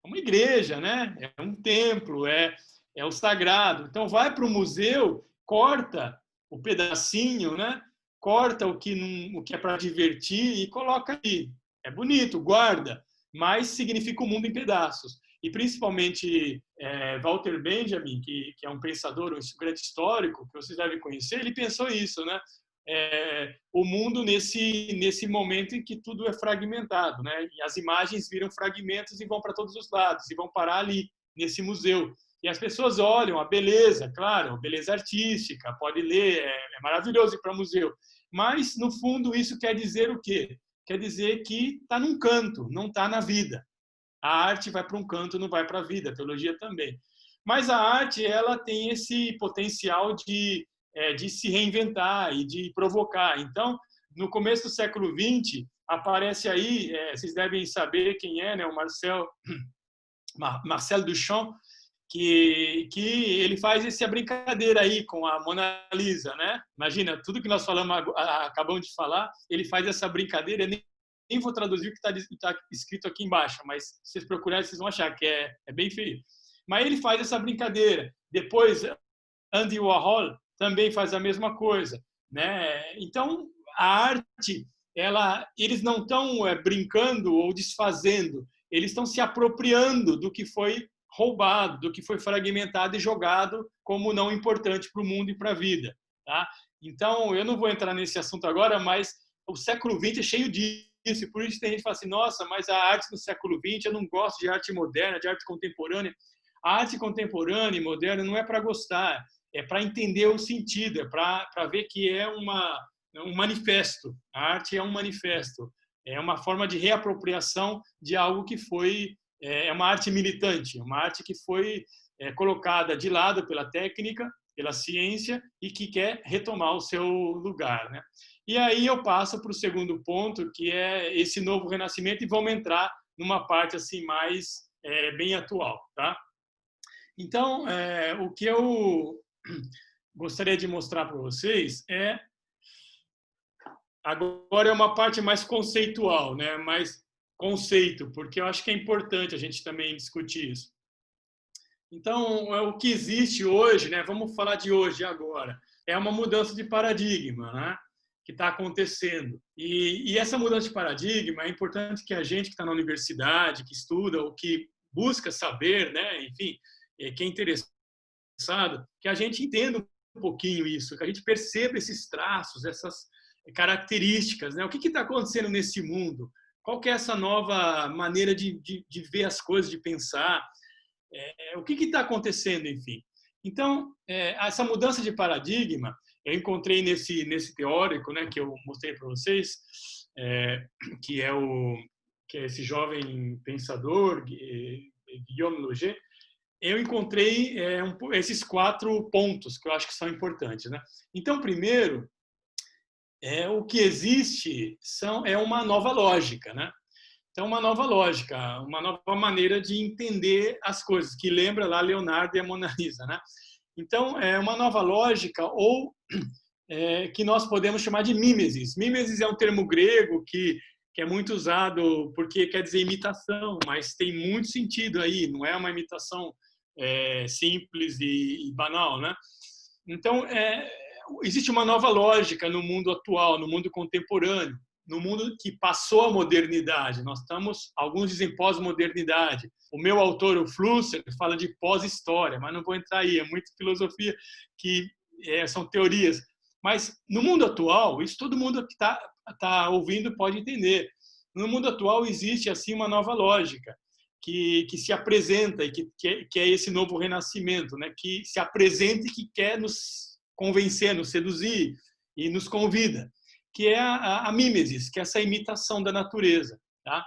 É uma igreja, né? É um templo, é o sagrado. Então vai para o museu, corta o pedacinho, né? Corta o que é para divertir e coloca aí. É bonito, guarda, mas significa o mundo em pedaços. E principalmente Walter Benjamin, que é um pensador, um grande histórico, que vocês devem conhecer, ele pensou isso, né? O mundo nesse momento em que tudo é fragmentado, né? E as imagens viram fragmentos e vão para todos os lados e vão parar ali nesse museu. E as pessoas olham a beleza, claro, a beleza artística, pode ler, é maravilhoso ir para museu. Mas no fundo isso quer dizer o quê? Quer dizer que está num canto, não está na vida. A arte vai para um canto, não vai para a vida. A teologia também. Mas a arte ela tem esse potencial de se reinventar e de provocar. Então, no começo do século XX, aparece aí, vocês devem saber quem é, né? O Marcel Duchamp, que ele faz essa brincadeira aí com a Mona Lisa, né? Imagina, tudo que nós acabamos de falar, ele faz essa brincadeira, nem vou traduzir o que está escrito aqui embaixo, mas se vocês procurarem, vocês vão achar que é bem feio. Mas ele faz essa brincadeira. Depois, Andy Warhol também faz a mesma coisa, né? Então, a arte, eles não estão brincando ou desfazendo, eles estão se apropriando do que foi roubado, do que foi fragmentado e jogado como não importante para o mundo e para a vida, tá? Então, eu não vou entrar nesse assunto agora, mas o século XX é cheio disso, e por isso tem gente que fala assim, nossa, mas a arte no século XX, eu não gosto de arte moderna, de arte contemporânea. A arte contemporânea e moderna não é para gostar, é para entender o sentido, é para ver que é um manifesto. A arte é um manifesto, é uma forma de reapropriação de algo que foi uma arte militante, uma arte que foi colocada de lado pela técnica, pela ciência e que quer retomar o seu lugar, né? E aí eu passo para o segundo ponto, que é esse novo renascimento, e vamos entrar numa parte assim mais bem atual, tá? Então, o que eu gostaria de mostrar para vocês agora é uma parte mais conceitual, né? Mas conceito, porque eu acho que é importante a gente também discutir isso. Então, o que existe hoje, né? Vamos falar de hoje agora. É uma mudança de paradigma, né? Que está acontecendo. E essa mudança de paradigma é importante que a gente que está na universidade, que estuda ou que busca saber, né? Enfim, quem é interessado, que a gente entenda um pouquinho isso, que a gente perceba esses traços, essas características, né? O que está acontecendo nesse mundo? Qual que é essa nova maneira de ver as coisas, de pensar? O que está acontecendo, enfim. Então, essa mudança de paradigma, eu encontrei nesse teórico, né, que eu mostrei para vocês, que é esse jovem pensador, Guillaume Loger. Eu encontrei esses 4 pontos que eu acho que são importantes, né? Então, primeiro, o que existe é uma nova lógica, né? Então, uma nova lógica, uma nova maneira de entender as coisas, que lembra lá Leonardo e a Mona Lisa, né? Então, é uma nova lógica, ou que nós podemos chamar de mimesis. Mimesis é um termo grego que é muito usado porque quer dizer imitação, mas tem muito sentido aí, não é uma imitação simples e banal, né? Então, existe uma nova lógica no mundo atual, no mundo contemporâneo, no mundo que passou a modernidade. Nós estamos, alguns dizem pós-modernidade. O meu autor, o Flusser, fala de pós-história, mas não vou entrar aí, é muita filosofia que são teorias. Mas no mundo atual, isso todo mundo que está ouvindo pode entender. No mundo atual existe assim uma nova lógica que se apresenta e que é esse novo renascimento, né? Que se apresenta e que quer nos convencer, nos seduzir e nos convida, que é a mimesis, que é essa imitação da natureza. Tá?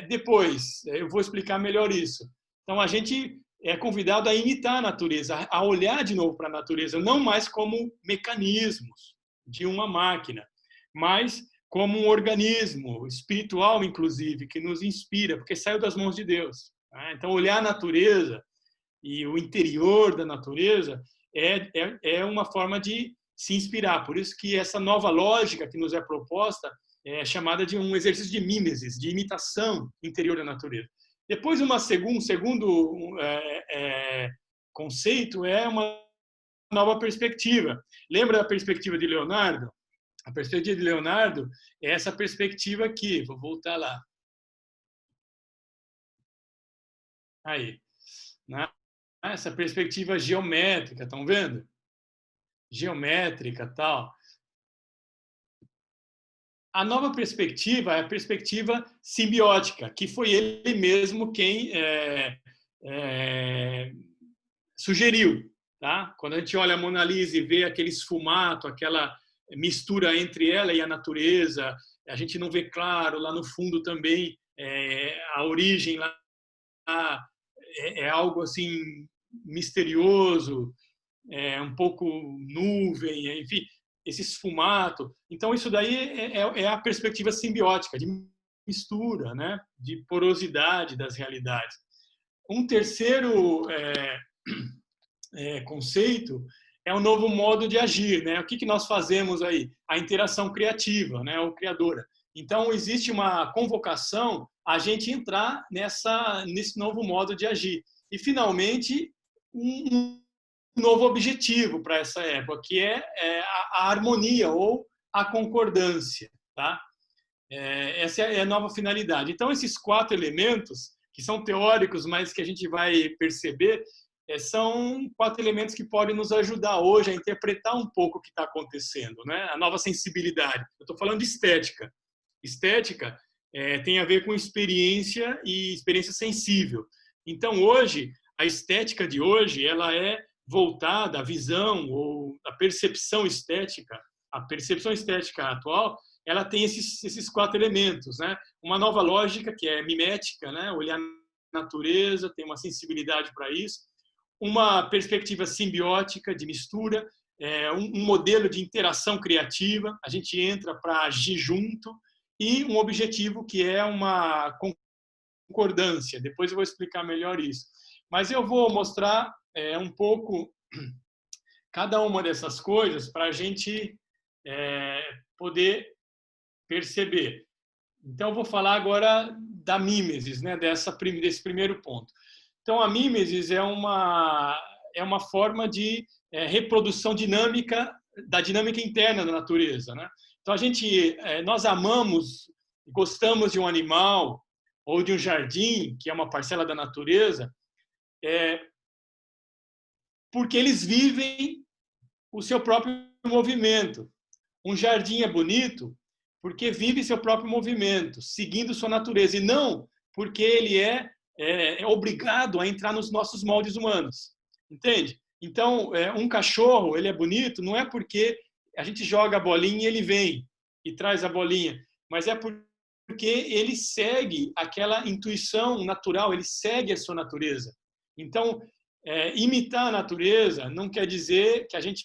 Depois, eu vou explicar melhor isso. Então, a gente é convidado a imitar a natureza, a olhar de novo para a natureza, não mais como mecanismos de uma máquina, mas como um organismo espiritual, inclusive, que nos inspira, porque saiu das mãos de Deus. Tá? Então, olhar a natureza e o interior da natureza é uma forma de se inspirar. Por isso que essa nova lógica que nos é proposta é chamada de um exercício de mimesis, de imitação interior da natureza. Depois, um segundo conceito é uma nova perspectiva. Lembra da perspectiva de Leonardo? A perspectiva de Leonardo é essa perspectiva aqui. Vou voltar lá. Aí. Né? Essa perspectiva geométrica, estão vendo? Geométrica, tal. A nova perspectiva é a perspectiva simbiótica, que foi ele mesmo quem sugeriu. Tá? Quando a gente olha a Mona Lisa e vê aquele esfumato, aquela mistura entre ela e a natureza, a gente não vê claro, lá no fundo também a origem lá é algo assim misterioso, um pouco nuvem, enfim, esse esfumato. Então, isso daí é a perspectiva simbiótica, de mistura, né? De porosidade das realidades. Um terceiro conceito é o novo modo de agir, né? O que nós fazemos aí? A interação criativa, né? Ou criadora. Então, existe uma convocação a gente entrar nesse novo modo de agir. E, finalmente, um novo objetivo para essa época, que é a harmonia ou a concordância. Tá? Essa é a nova finalidade. Então, esses 4 elementos, que são teóricos, mas que a gente vai perceber, são 4 elementos que podem nos ajudar hoje a interpretar um pouco o que está acontecendo, né? A nova sensibilidade. Eu estou falando de estética. Estética tem a ver com experiência e experiência sensível. Então, hoje, a estética de hoje, ela é voltada à visão ou à percepção estética. A percepção estética atual, ela tem esses 4 elementos, né? Uma nova lógica que é mimética, né? Olhar a natureza, tem uma sensibilidade para isso. Uma perspectiva simbiótica de mistura, um modelo de interação criativa, a gente entra para agir junto, e um objetivo que é uma concordância. Depois eu vou explicar melhor isso. Mas eu vou mostrar um pouco cada uma dessas coisas para a gente poder perceber. Então, eu vou falar agora da mímesis, né, desse primeiro ponto. Então, a mímesis é uma forma de reprodução dinâmica da dinâmica interna da natureza, né? Então, nós amamos, gostamos de um animal ou de um jardim, que é uma parcela da natureza, porque eles vivem o seu próprio movimento. Um jardim é bonito porque vive seu próprio movimento, seguindo sua natureza, e não porque ele é obrigado a entrar nos nossos moldes humanos. Entende? Então, um cachorro, ele é bonito não é porque a gente joga a bolinha e ele vem e traz a bolinha, mas é porque ele segue aquela intuição natural, ele segue a sua natureza. Então, imitar a natureza não quer dizer que a gente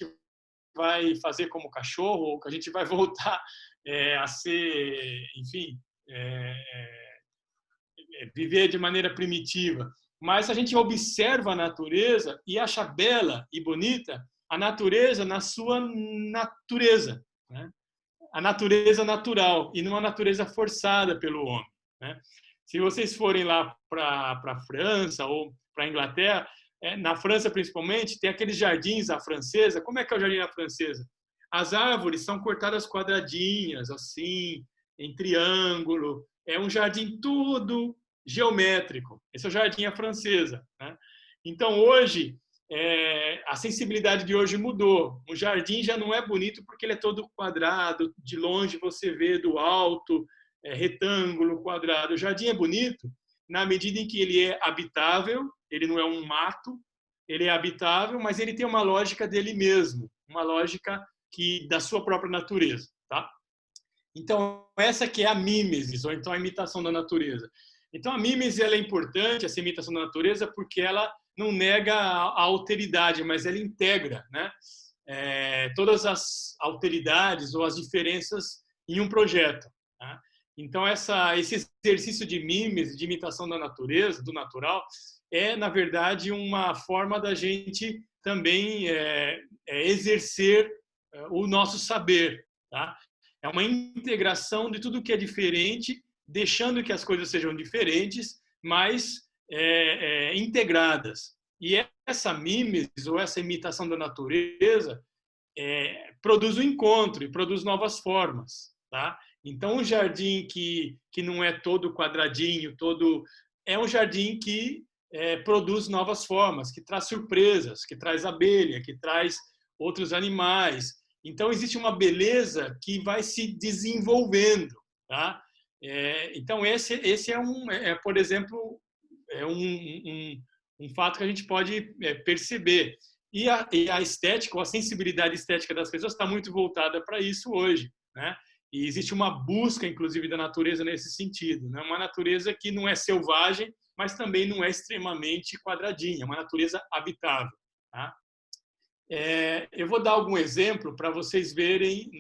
vai fazer como cachorro ou que a gente vai voltar a ser, enfim, viver de maneira primitiva. Mas a gente observa a natureza e acha bela e bonita a natureza na sua natureza, né? A natureza natural e não a natureza forçada pelo homem, né? Se vocês forem lá para a França ou para a Inglaterra, na França principalmente, tem aqueles jardins à francesa. Como é que é o jardim à francesa? As árvores são cortadas quadradinhas, assim, em triângulo. É um jardim tudo geométrico. Esse é o jardim à francesa, né? Então, hoje, a sensibilidade de hoje mudou. O jardim já não é bonito porque ele é todo quadrado, de longe você vê do alto, retângulo, quadrado. O jardim é bonito na medida em que ele é habitável, ele não é um mato, ele é habitável, mas ele tem uma lógica dele mesmo, uma lógica da sua própria natureza, tá? Então, essa que é a mímesis, ou então a imitação da natureza. Então, a mímesis ela é importante, essa imitação da natureza, porque ela não nega a alteridade, mas ela integra, né, todas as alteridades ou as diferenças em um projeto, tá? Então, esse exercício de mímesis, de imitação da natureza, do natural, na verdade, uma forma da gente também exercer o nosso saber, tá? É uma integração de tudo que é diferente, deixando que as coisas sejam diferentes, mas integradas. E essa mímesis, ou essa imitação da natureza, produz o encontro e produz novas formas, tá? Então, um jardim que não é todo quadradinho, é um jardim que produz novas formas, que traz surpresas, que traz abelha, que traz outros animais. Então, existe uma beleza que vai se desenvolvendo, tá? Então, esse por exemplo, um fato que a gente pode perceber. E a estética, ou a sensibilidade estética das pessoas está muito voltada para isso hoje, né? E existe uma busca, inclusive, da natureza nesse sentido, né? Uma natureza que não é selvagem, mas também não é extremamente quadradinha, uma natureza habitável, tá? Eu vou dar algum exemplo para vocês verem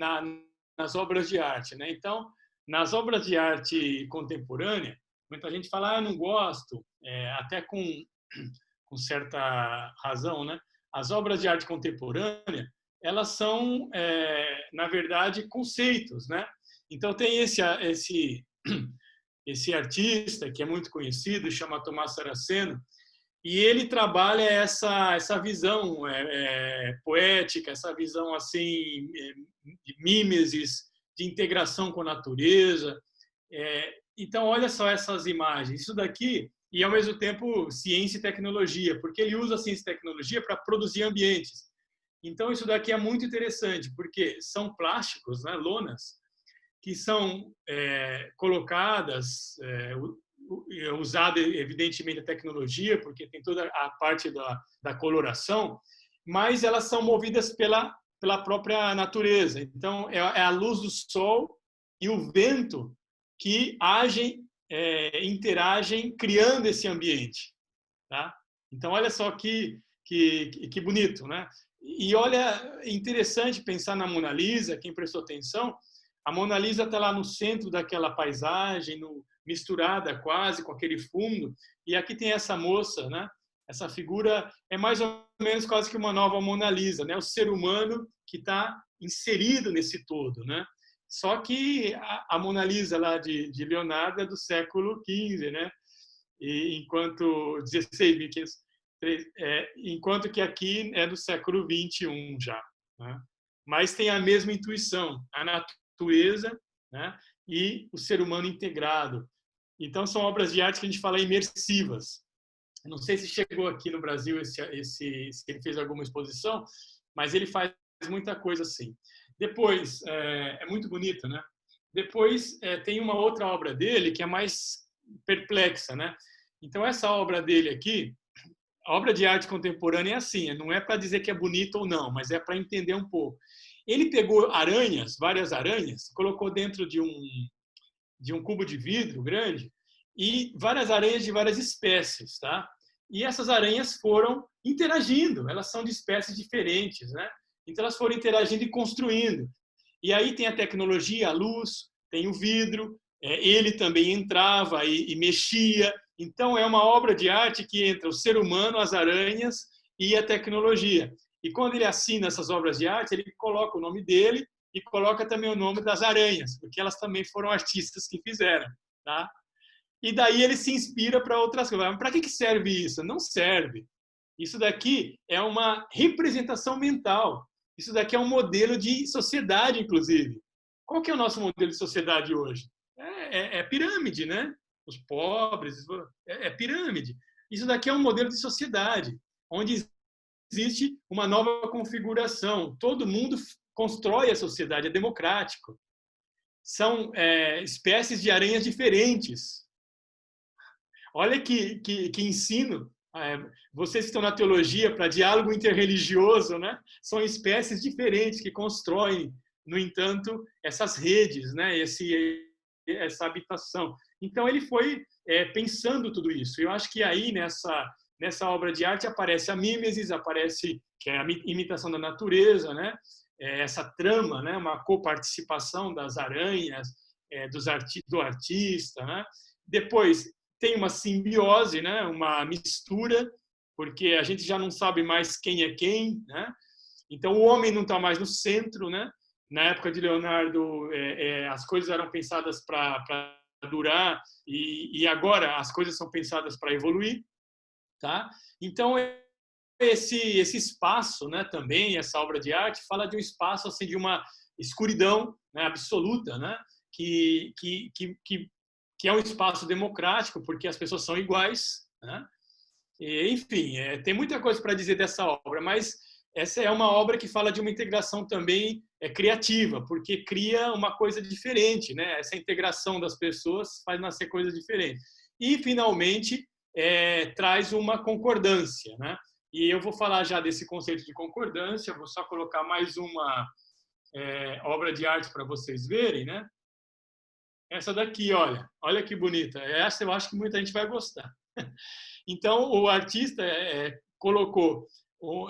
nas obras de arte, né? Então, nas obras de arte contemporânea, muita gente fala, não gosto, até com certa razão, né? As obras de arte contemporânea, elas são, na verdade, conceitos, né? Então, tem esse artista que é muito conhecido, chama Tomás Saraceno, e ele trabalha essa visão poética, essa visão assim de mímesis, de integração com a natureza. Então, olha só essas imagens. Isso daqui, e ao mesmo tempo ciência e tecnologia, porque ele usa a ciência e tecnologia para produzir ambientes. Então, isso daqui é muito interessante, porque são plásticos, né, lonas, que são colocadas, usada evidentemente a tecnologia, porque tem toda a parte da coloração, mas elas são movidas pela própria natureza. Então, é a luz do sol e o vento que interagem, criando esse ambiente, tá? Então, olha só que bonito, né? E olha, interessante pensar na Mona Lisa, quem prestou atenção, a Mona Lisa está lá no centro daquela paisagem, misturada quase com aquele fundo, e aqui tem essa moça, né? Essa figura é mais ou menos quase que uma nova Mona Lisa, né? O ser humano que está inserido nesse todo, né? Só que a Mona Lisa lá de Leonardo é do século XV, né? E enquanto 16, 1500, enquanto que aqui é do século XXI já, né? Mas tem a mesma intuição, a natureza, né? E o ser humano integrado. Então são obras de arte que a gente fala imersivas. Não sei se chegou aqui no Brasil se ele fez alguma exposição, mas ele faz muita coisa assim. Depois, é muito bonito, né? Depois tem uma outra obra dele que é mais perplexa, né? Então essa obra dele aqui, a obra de arte contemporânea é assim, não é para dizer que é bonito ou não, mas é para entender um pouco. Ele pegou aranhas, várias aranhas, colocou dentro de um cubo de vidro grande e várias aranhas de várias espécies, tá? E essas aranhas foram interagindo, elas são de espécies diferentes, né? Então elas foram interagindo e construindo. E aí tem a tecnologia, a luz, tem o vidro, ele também entrava e mexia. Então é uma obra de arte que entra o ser humano, as aranhas e a tecnologia. E quando ele assina essas obras de arte, ele coloca o nome dele e coloca também o nome das aranhas, porque elas também foram artistas que fizeram, tá? E daí ele se inspira para outras coisas. Para que serve isso? Não serve. Isso daqui é uma representação mental. Isso daqui é um modelo de sociedade, inclusive. Qual que é o nosso modelo de sociedade hoje? É pirâmide, né? Os pobres, é pirâmide. Isso daqui é um modelo de sociedade, onde existe uma nova configuração. Todo mundo constrói a sociedade, é democrático. São espécies de aranhas diferentes. Olha que ensino. Vocês que estão na teologia para diálogo interreligioso, né? São espécies diferentes que constroem, no entanto, essas redes, né? Essa habitação. Então ele foi pensando tudo isso. Eu acho que aí nessa obra de arte aparece a mímesis, aparece que é a imitação da natureza, né? Essa trama, né? Uma coparticipação das aranhas, do artista, né? Depois tem uma simbiose, né? Uma mistura, porque a gente já não sabe mais quem é quem, né? Então o homem não está mais no centro, né? Na época de Leonardo, as coisas eram pensadas para durar e agora as coisas são pensadas para evoluir, tá? Então esse espaço, né? Também essa obra de arte fala de um espaço assim de uma escuridão, né? Absoluta, né? Que é um espaço democrático, porque as pessoas são iguais, né? E, enfim, tem muita coisa para dizer dessa obra, mas essa é uma obra que fala de uma integração também criativa, porque cria uma coisa diferente, né? Essa integração das pessoas faz nascer coisas diferentes. E, finalmente, traz uma concordância, né? E eu vou falar já desse conceito de concordância, vou só colocar mais uma obra de arte para vocês verem, né? Essa daqui, olha que bonita. Essa eu acho que muita gente vai gostar. Então, o artista colocou um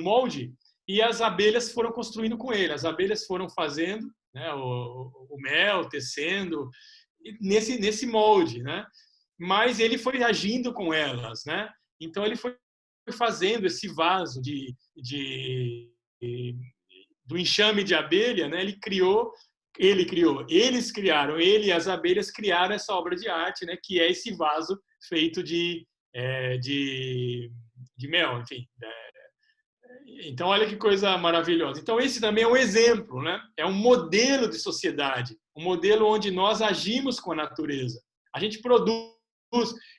molde e as abelhas foram construindo com ele. As abelhas foram fazendo, né, o mel, tecendo, nesse molde, né? Mas ele foi agindo com elas, né? Então, ele foi fazendo esse vaso do enxame de abelha, né? Eles criaram, ele e as abelhas criaram essa obra de arte, né? Que é esse vaso feito de mel, enfim. Então, olha que coisa maravilhosa. Então, esse também é um exemplo, né? É um modelo de sociedade, um modelo onde nós agimos com a natureza. A gente produz,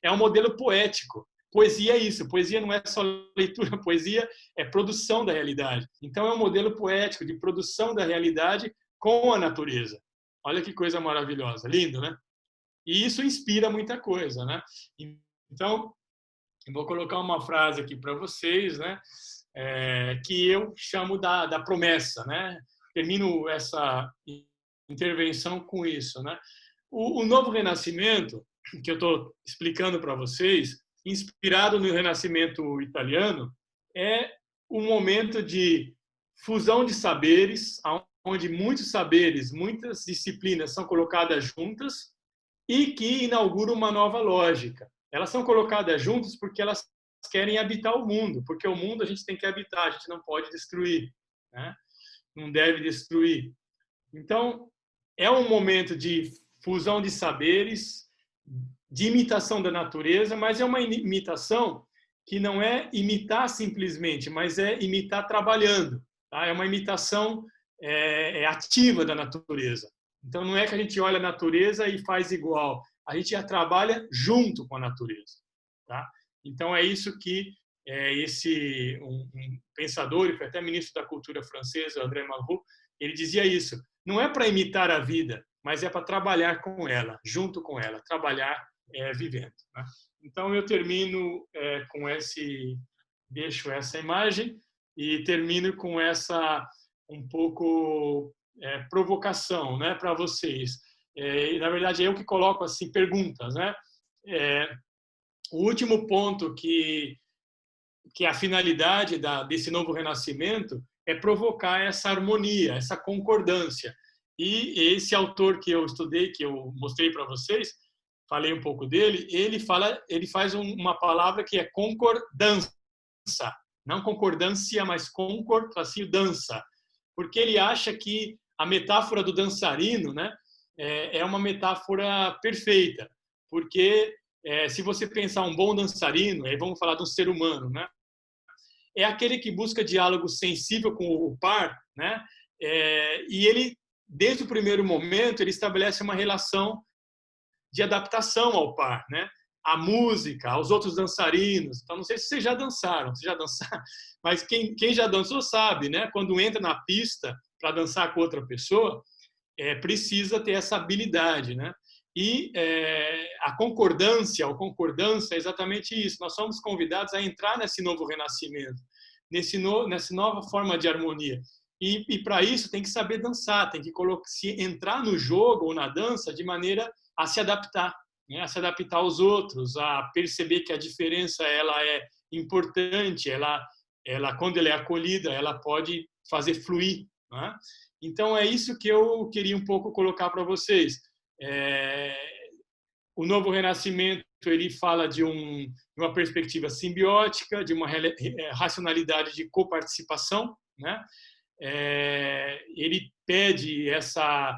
é um modelo poético. Poesia é isso, poesia não é só leitura, poesia é produção da realidade. Então é um modelo poético de produção da realidade com a natureza. Olha que coisa maravilhosa, lindo, né? E isso inspira muita coisa, né? Então, eu vou colocar uma frase aqui para vocês, né? Que eu chamo da promessa, né? Termino essa intervenção com isso, né? O novo renascimento, que eu estou explicando para vocês, inspirado no Renascimento italiano, é um momento de fusão de saberes, onde muitos saberes, muitas disciplinas são colocadas juntas e que inaugura uma nova lógica. Elas são colocadas juntas porque elas querem habitar o mundo, porque o mundo a gente tem que habitar, a gente não pode destruir, né? não deve destruir. Então, é um momento de fusão de saberes, de imitação da natureza, mas é uma imitação que não é imitar simplesmente, mas é imitar trabalhando. Tá? É uma imitação ativa da natureza. Então, não é que a gente olha a natureza e faz igual. A gente já trabalha junto com a natureza. Tá? Então, é isso que um pensador, e foi até ministro da cultura francesa, André Malraux, ele dizia isso. Não é para imitar a vida, mas é para trabalhar com ela, junto com ela, trabalhar vivendo. Né? Então, eu termino deixo essa imagem e termino com essa um pouco provocação, né, para vocês. Na verdade, eu que coloco assim perguntas, né? O último ponto que a finalidade desse novo renascimento é provocar essa harmonia, essa concordância. E esse autor que eu estudei, que eu mostrei para vocês, falei um pouco dele, ele faz uma palavra que é concordância. Não concordância, mas dança. Porque ele acha que a metáfora do dançarino, né, é uma metáfora perfeita. Porque se você pensar um bom dançarino, aí vamos falar de um ser humano, né, é aquele que busca diálogo sensível com o par, né, e ele, desde o primeiro momento, ele estabelece uma relação de adaptação ao par, né? A música, aos outros dançarinos. Então, não sei se vocês já dançaram, mas quem já dançou sabe, né? Quando entra na pista para dançar com outra pessoa, precisa ter essa habilidade, né? E a concordância é exatamente isso. Nós somos convidados a entrar nesse novo renascimento, nessa nova forma de harmonia. E para isso tem que saber dançar, tem que entrar no jogo ou na dança de maneira a se adaptar, né? A se adaptar aos outros, a perceber que a diferença ela é importante, ela quando ela é acolhida, ela pode fazer fluir, né? Então é isso que eu queria um pouco colocar para vocês. O novo renascimento ele fala de uma perspectiva simbiótica, de uma racionalidade de coparticipação, né? Ele pede essa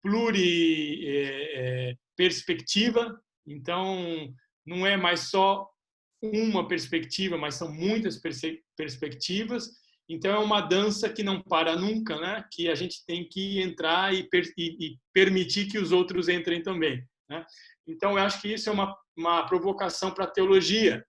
pluriperspectiva, então não é mais só uma perspectiva, mas são muitas perspectivas. Então é uma dança que não para nunca, né? Que a gente tem que entrar e permitir que os outros entrem também, né? Então eu acho que isso é uma provocação para a teologia,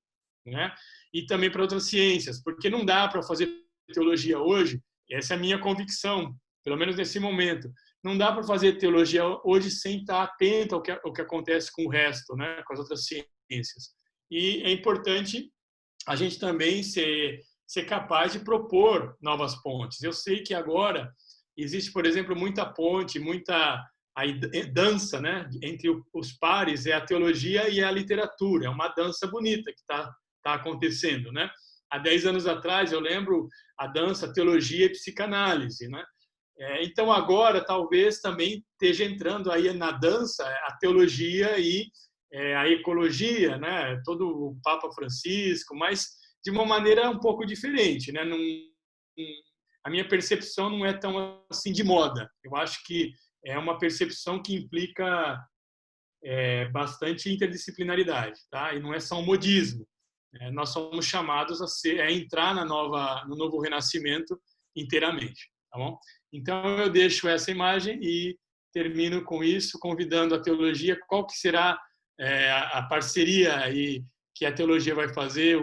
né? E também para outras ciências, porque não dá para fazer teologia hoje. Essa é a minha convicção, pelo menos nesse momento. Não dá para fazer teologia hoje sem estar atento ao que acontece com o resto, né? Com as outras ciências. E é importante a gente também ser capaz de propor novas pontes. Eu sei que agora existe, por exemplo, muita ponte, muita dança, né, entre os pares, é a teologia e a literatura. É uma dança bonita que está acontecendo, né? Há 10 anos atrás, eu lembro a dança, a teologia e psicanálise, né? Então, agora, talvez também esteja entrando aí na dança a teologia e a ecologia, né? Todo o Papa Francisco, mas de uma maneira um pouco diferente, né? A minha percepção não é tão assim de moda. Eu acho que é uma percepção que implica bastante interdisciplinaridade, tá? E não é só um modismo. Nós somos chamados a entrar no novo renascimento inteiramente, tá bom? Então eu deixo essa imagem e termino com isso, convidando a teologia. Qual que será a parceria aí que a teologia vai fazer?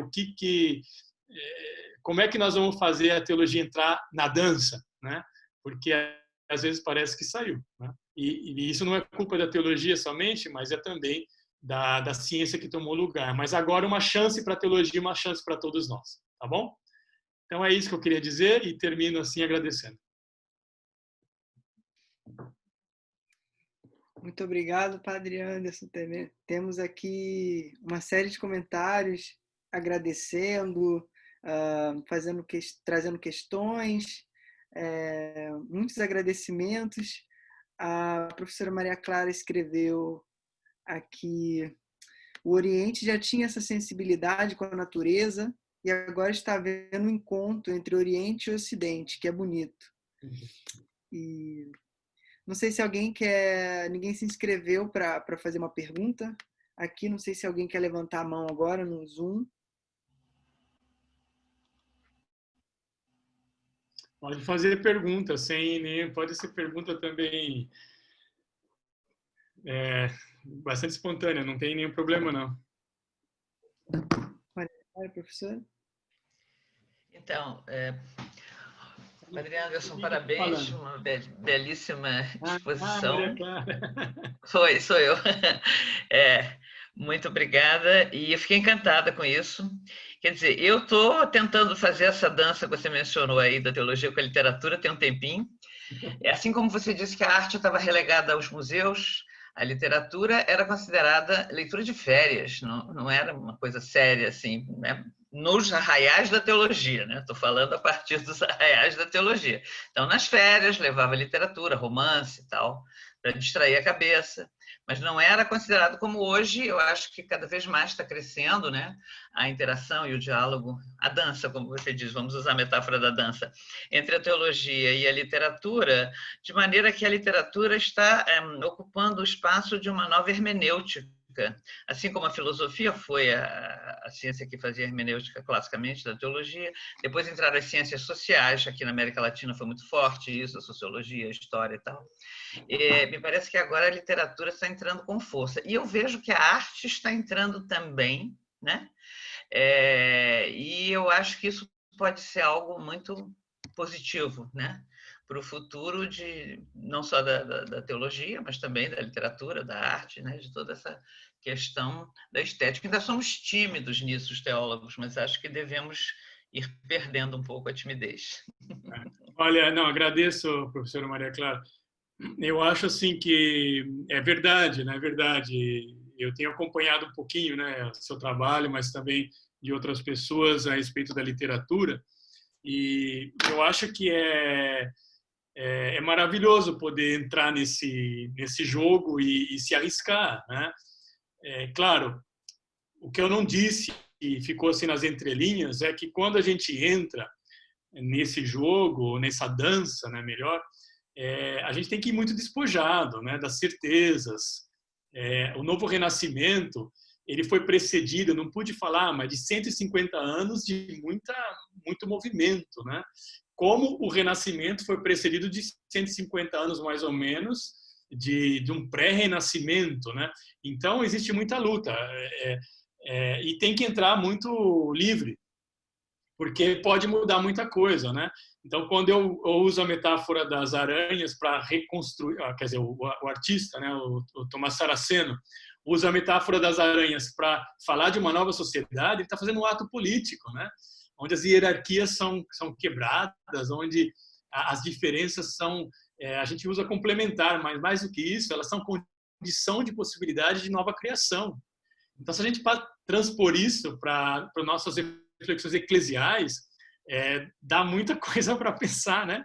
Como é que nós vamos fazer a teologia entrar na dança, né? Porque às vezes parece que saiu, né? E isso não é culpa da teologia somente, mas é também da ciência que tomou lugar. Mas agora uma chance para a teologia, uma chance para todos nós, tá bom? Então é isso que eu queria dizer e termino assim agradecendo. Muito obrigado, Padre Anderson. Temos aqui uma série de comentários agradecendo, trazendo questões, muitos agradecimentos. A professora Maria Clara escreveu aqui: o Oriente já tinha essa sensibilidade com a natureza, e agora está havendo um encontro entre Oriente e Ocidente, que é bonito. E não sei se alguém quer... Ninguém se inscreveu para fazer uma pergunta aqui. Não sei se alguém quer levantar a mão agora no Zoom. Pode fazer pergunta, pode ser pergunta também bastante espontânea, não tem nenhum problema, não. Olha, professor. Então, Padre Anderson, parabéns, uma belíssima exposição. Maria Clara. Sou eu. Muito obrigada, e eu fiquei encantada com isso. Quer dizer, eu estou tentando fazer essa dança que você mencionou aí, da teologia com a literatura, tem um tempinho. Assim como você disse que a arte estava relegada aos museus, a literatura era considerada leitura de férias, não era uma coisa séria, assim, né? Nos arraiais da teologia, né? Estou falando a partir dos arraiais da teologia. Então, nas férias, levava literatura, romance e tal, para distrair a cabeça, mas não era considerado como hoje. Eu acho que cada vez mais está crescendo, né? A interação e o diálogo, a dança, como você diz, vamos usar a metáfora da dança, entre a teologia e a literatura, de maneira que a literatura está ocupando o espaço de uma nova hermenêutica. Assim como a filosofia foi a ciência que fazia hermenêutica classicamente da teologia, depois entraram as ciências sociais, aqui na América Latina foi muito forte isso, a sociologia, a história e tal. Me parece que agora a literatura está entrando com força. E eu vejo que a arte está entrando também, né? E eu acho que isso pode ser algo muito positivo, né? Para o futuro não só da teologia, mas também da literatura, da arte, né? De toda essa questão da estética. Ainda somos tímidos nisso, os teólogos, mas acho que devemos ir perdendo um pouco a timidez. Olha, não, agradeço, professora Maria Clara. Eu acho assim que é verdade, né? É verdade. Eu tenho acompanhado um pouquinho, né, o seu trabalho, mas também de outras pessoas a respeito da literatura, e eu acho que é maravilhoso poder entrar nesse jogo e se arriscar, né? Claro, o que eu não disse e ficou assim nas entrelinhas é que quando a gente entra nesse jogo, nessa dança, né, melhor, a gente tem que ir muito despojado, né, das certezas. O novo renascimento, ele foi precedido, não pude falar, mas de 150 anos de muito movimento, né? Como o renascimento foi precedido de 150 anos, mais ou menos, de um pré-renascimento, né? Então, existe muita luta. E tem que entrar muito livre, porque pode mudar muita coisa, né? Então, quando eu uso a metáfora das aranhas para reconstruir, quer dizer, o artista, né, o Tomás Saraceno, usa a metáfora das aranhas para falar de uma nova sociedade, ele está fazendo um ato político, né? Onde as hierarquias são quebradas, onde as diferenças são, a gente usa complementar, mas mais do que isso, elas são condição de possibilidade de nova criação. Então, se a gente transpor isso para nossas reflexões eclesiais, dá muita coisa para pensar, né?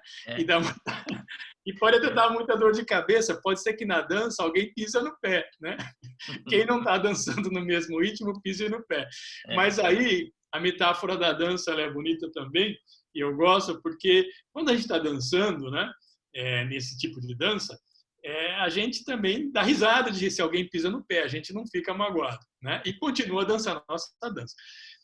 E pode até dar muita dor de cabeça. Pode ser que na dança alguém pisa no pé, né? Quem não está dançando no mesmo ritmo pisa no pé. Mas aí a metáfora da dança ela é bonita também, e eu gosto porque quando a gente está dançando, né? Nesse tipo de dança, a gente também dá risada de se alguém pisa no pé, a gente não fica magoado, né? E continua dançando a nossa dança.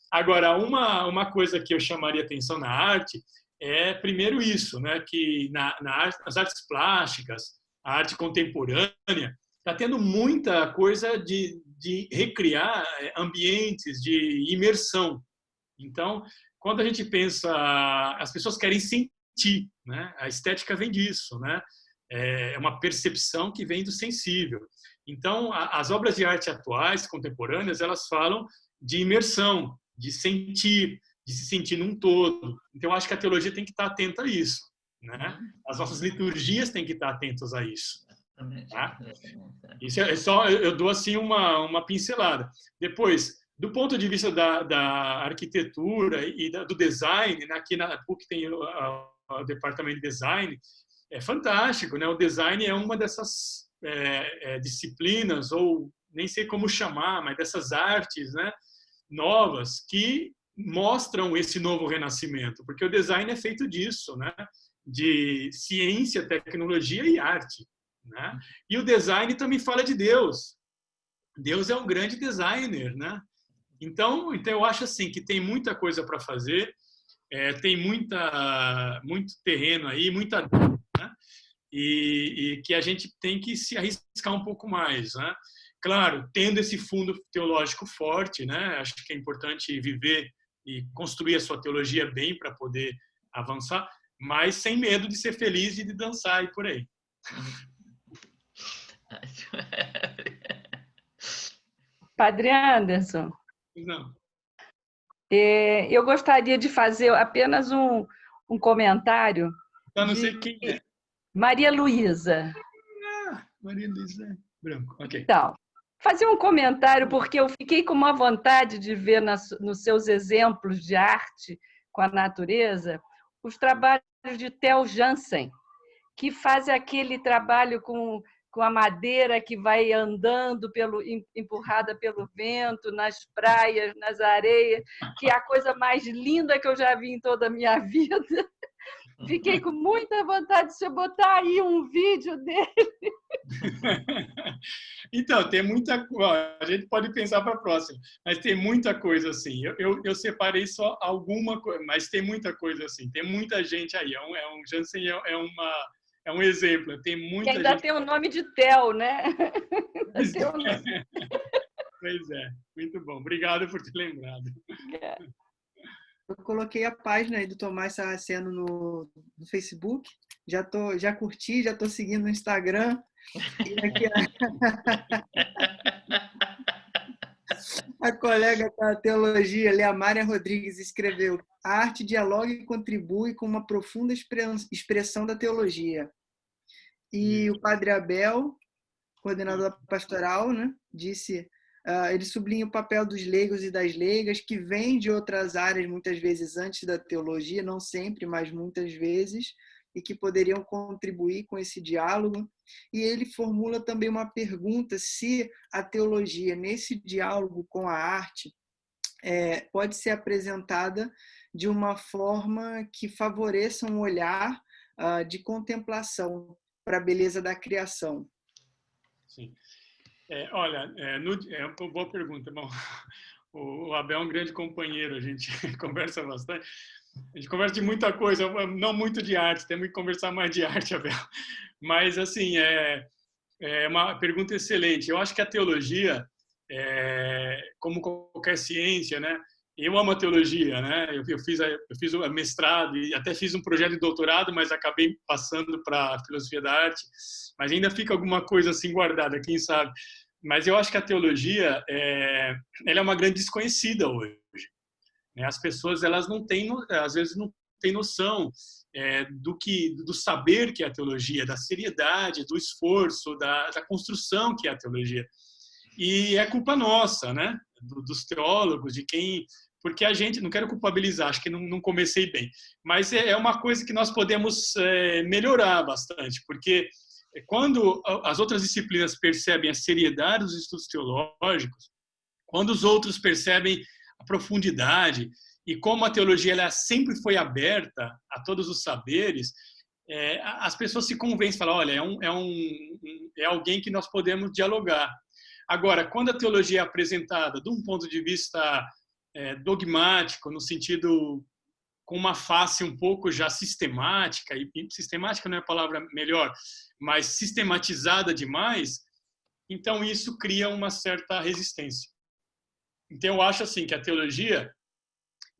Agora, uma coisa que eu chamaria atenção na arte é, primeiro, isso, né? Que nas artes plásticas, a arte contemporânea, está tendo muita coisa de recriar ambientes de imersão. Então, quando a gente pensa, as pessoas querem sentir, né? A estética vem disso, né? É uma percepção que vem do sensível. Então, as obras de arte atuais, contemporâneas, elas falam de imersão, de sentir, de se sentir num todo. Então, eu acho que a teologia tem que estar atenta a isso, né? As nossas liturgias têm que estar atentas a isso. Tá? Isso é só, eu dou assim uma pincelada. Depois, do ponto de vista da arquitetura e do design, né? Aqui na PUC tem o departamento de design, é fantástico, né? O design é uma dessas disciplinas, ou nem sei como chamar, mas dessas artes, né? Novas, que mostram esse novo renascimento, porque o design é feito disso, né? De ciência, tecnologia e arte, né? E o design também fala de Deus. Deus é um grande designer, né? Então eu acho assim que tem muita coisa para fazer, tem muito terreno aí, muita, né? E que a gente tem que se arriscar um pouco mais, né? Claro, tendo esse fundo teológico forte, né? Acho que é importante viver e construir a sua teologia bem para poder avançar, mas sem medo de ser feliz e de dançar e por aí. Padre Anderson, Não. eu gostaria de fazer apenas um comentário. Eu não sei quem é. Maria Luísa. Maria Luísa Branco, ok. Então, fazer um comentário, porque eu fiquei com uma vontade de ver nos seus exemplos de arte com a natureza os trabalhos de Theo Jansen, que faz aquele trabalho com a madeira que vai andando, empurrada pelo vento, nas praias, nas areias, que é a coisa mais linda que eu já vi em toda a minha vida. Fiquei com muita vontade de você botar aí um vídeo dele. Então, tem muita coisa. A gente pode pensar para a próxima, mas tem muita coisa assim. Eu separei só alguma coisa, mas tem muita coisa assim. Tem muita gente aí. Jansen é um exemplo. Tem muita e ainda gente... tem o nome de Theo, né? Pois é, muito bom. Obrigado por ter lembrado. Eu coloquei a página aí do Tomás Saraceno no Facebook. Já curti, já estou seguindo no Instagram. E aqui a colega da teologia, Leamária Rodrigues, escreveu: a arte dialoga e contribui com uma profunda expressão da teologia. E o Padre Abel, coordenador pastoral, né, disse... ele sublinha o papel dos leigos e das leigas, que vêm de outras áreas, muitas vezes antes da teologia, não sempre, mas muitas vezes, e que poderiam contribuir com esse diálogo. E ele formula também uma pergunta: se a teologia, nesse diálogo com a arte, pode ser apresentada de uma forma que favoreça um olhar de contemplação para a beleza da criação. Sim. Olha, é uma boa pergunta. Bom, o Abel é um grande companheiro, a gente conversa bastante. A gente conversa de muita coisa, não muito de arte, temos que conversar mais de arte, Abel. Mas, assim, é uma pergunta excelente. Eu acho que a teologia, como qualquer ciência, né? Eu amo a teologia, né? Eu fiz o mestrado e até fiz um projeto de doutorado, mas acabei passando para a filosofia da arte. Mas ainda fica alguma coisa assim guardada, quem sabe. Mas eu acho que a teologia ela é uma grande desconhecida hoje. As pessoas, elas não têm, às vezes não têm noção do saber que é a teologia, da seriedade, do esforço, da construção que é a teologia. E é culpa nossa, né? Dos teólogos, de quem... Porque a gente, não quero culpabilizar, acho que não comecei bem, mas é uma coisa que nós podemos melhorar bastante, porque quando as outras disciplinas percebem a seriedade dos estudos teológicos, quando os outros percebem a profundidade e como a teologia ela sempre foi aberta a todos os saberes, as pessoas se convencem, falam: olha, é alguém que nós podemos dialogar. Agora, quando a teologia é apresentada de um ponto de vista dogmático, no sentido com uma face um pouco já sistemática, e sistemática não é a palavra melhor, mas sistematizada demais, então isso cria uma certa resistência. Então eu acho assim que a teologia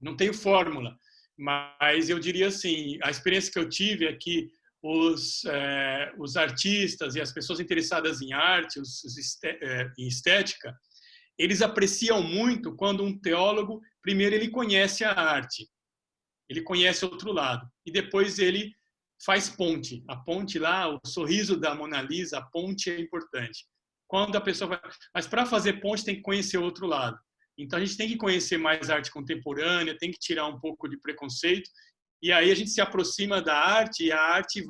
não tem fórmula, mas eu diria assim, a experiência que eu tive é que os artistas e as pessoas interessadas em arte, em estética, eles apreciam muito quando um teólogo, primeiro, ele conhece a arte, ele conhece outro lado, e depois ele faz ponte. A ponte lá, o sorriso da Mona Lisa, a ponte é importante. Quando a pessoa vai... Mas para fazer ponte tem que conhecer o outro lado. Então a gente tem que conhecer mais arte contemporânea, tem que tirar um pouco de preconceito, e aí a gente se aproxima da arte, e a arte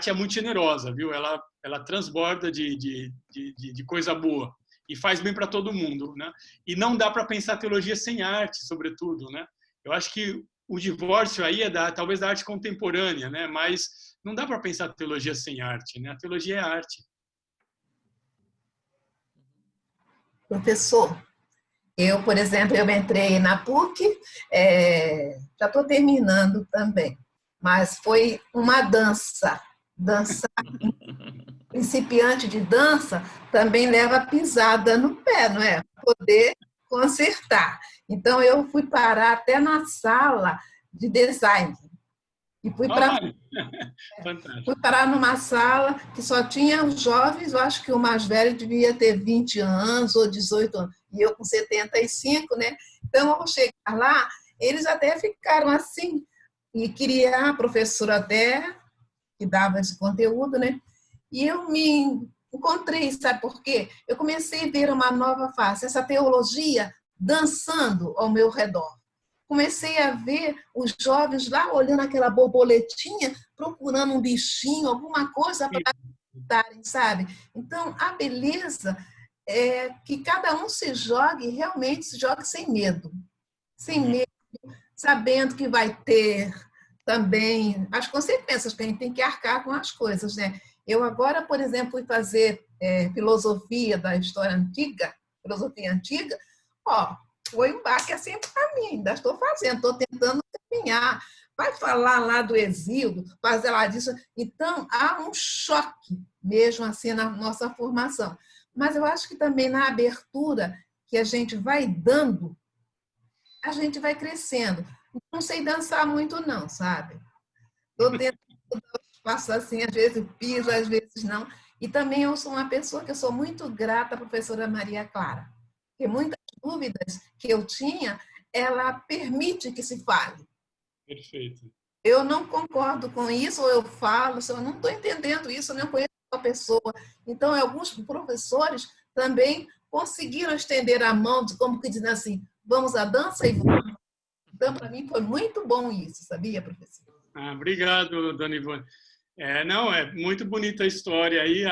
é muito generosa, viu? Ela transborda de coisa boa. e faz bem para todo mundo, né? E não dá para pensar teologia sem arte, sobretudo, né? Eu acho que o divórcio aí é talvez da arte contemporânea, né? Mas não dá para pensar teologia sem arte, né? A teologia é arte. Professor, eu, por exemplo, eu entrei na PUC, já estou terminando também, mas foi uma dança. Principiante de dança também leva pisada no pé, não é? Para poder consertar. Então, eu fui parar até na sala de design. E fui parar numa sala que só tinha os jovens, eu acho que o mais velho devia ter 20 anos ou 18 anos, e eu com 75, né? Então, ao chegar lá, eles até ficaram assim, e queria a professora até, que dava esse conteúdo, né? E eu me encontrei, sabe por quê? Eu comecei a ver uma nova face, essa teologia dançando ao meu redor. Comecei a ver os jovens lá olhando aquela borboletinha, procurando um bichinho, alguma coisa para darem, sabe? Então, a beleza é que cada um se jogue, realmente se jogue sem medo. Sem medo, sabendo que vai ter também as consequências, que a gente tem que arcar com as coisas, né? Eu agora, por exemplo, fui fazer filosofia da história antiga, filosofia antiga, foi um baque assim para mim, ainda estou fazendo, estou tentando caminhar. Vai falar lá do exílio, fazer lá disso. Então, há um choque mesmo assim na nossa formação. Mas eu acho que também na abertura que a gente vai dando, a gente vai crescendo. Não sei dançar muito não, sabe? Estou tentando faço assim, às vezes piso, às vezes não. E também eu sou uma pessoa que eu sou muito grata à professora Maria Clara, porque muitas dúvidas que eu tinha, ela permite que se fale. Perfeito. Eu não concordo com isso, ou eu falo, eu não estou entendendo isso, eu não conheço a pessoa. Então, alguns professores também conseguiram estender a mão, como que dizem assim, vamos à dança e vamos. Então, para mim, foi muito bom isso, sabia, professor? Obrigado, dona Ivone. Não, é muito bonita a história aí,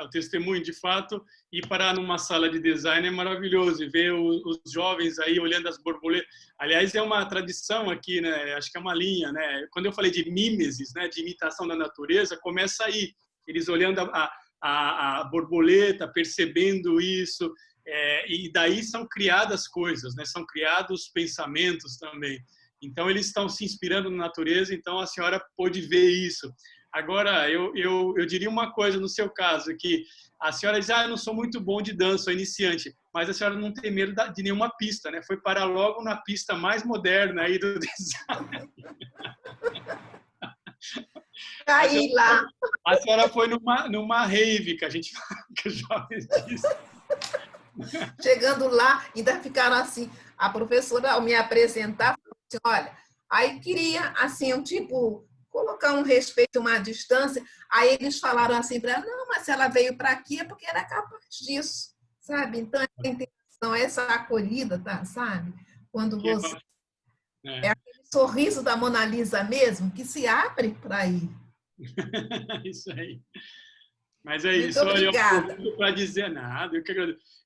o testemunho, de fato, e parar numa sala de design é maravilhoso, e ver os jovens aí olhando as borboletas. Aliás, é uma tradição aqui, né? Acho que é uma linha, né? Quando eu falei de mimesis, né? De imitação da natureza, começa aí, eles olhando a borboleta, percebendo isso, e daí são criadas coisas, né? São criados pensamentos também. Então, eles estão se inspirando na natureza, então a senhora pôde ver isso. Agora, eu diria uma coisa no seu caso, que a senhora diz, eu não sou muito bom de dança, sou iniciante, mas a senhora não tem medo de nenhuma pista, né? Foi parar logo na pista mais moderna aí do design. Caí lá. A senhora foi numa rave, que a gente que os jovens dizem. Chegando lá, ainda ficaram assim, a professora, ao me apresentar, falou assim, olha, aí queria, assim, colocar um respeito, uma distância, aí eles falaram assim para ela, não, mas se ela veio para aqui é porque era capaz disso, sabe? Então, essa intenção, essa acolhida, tá, sabe? Quando você... É aquele sorriso da Mona Lisa mesmo, que se abre para ir. Isso aí. Mas é Muito isso. obrigada. Eu aproveito para dizer nada.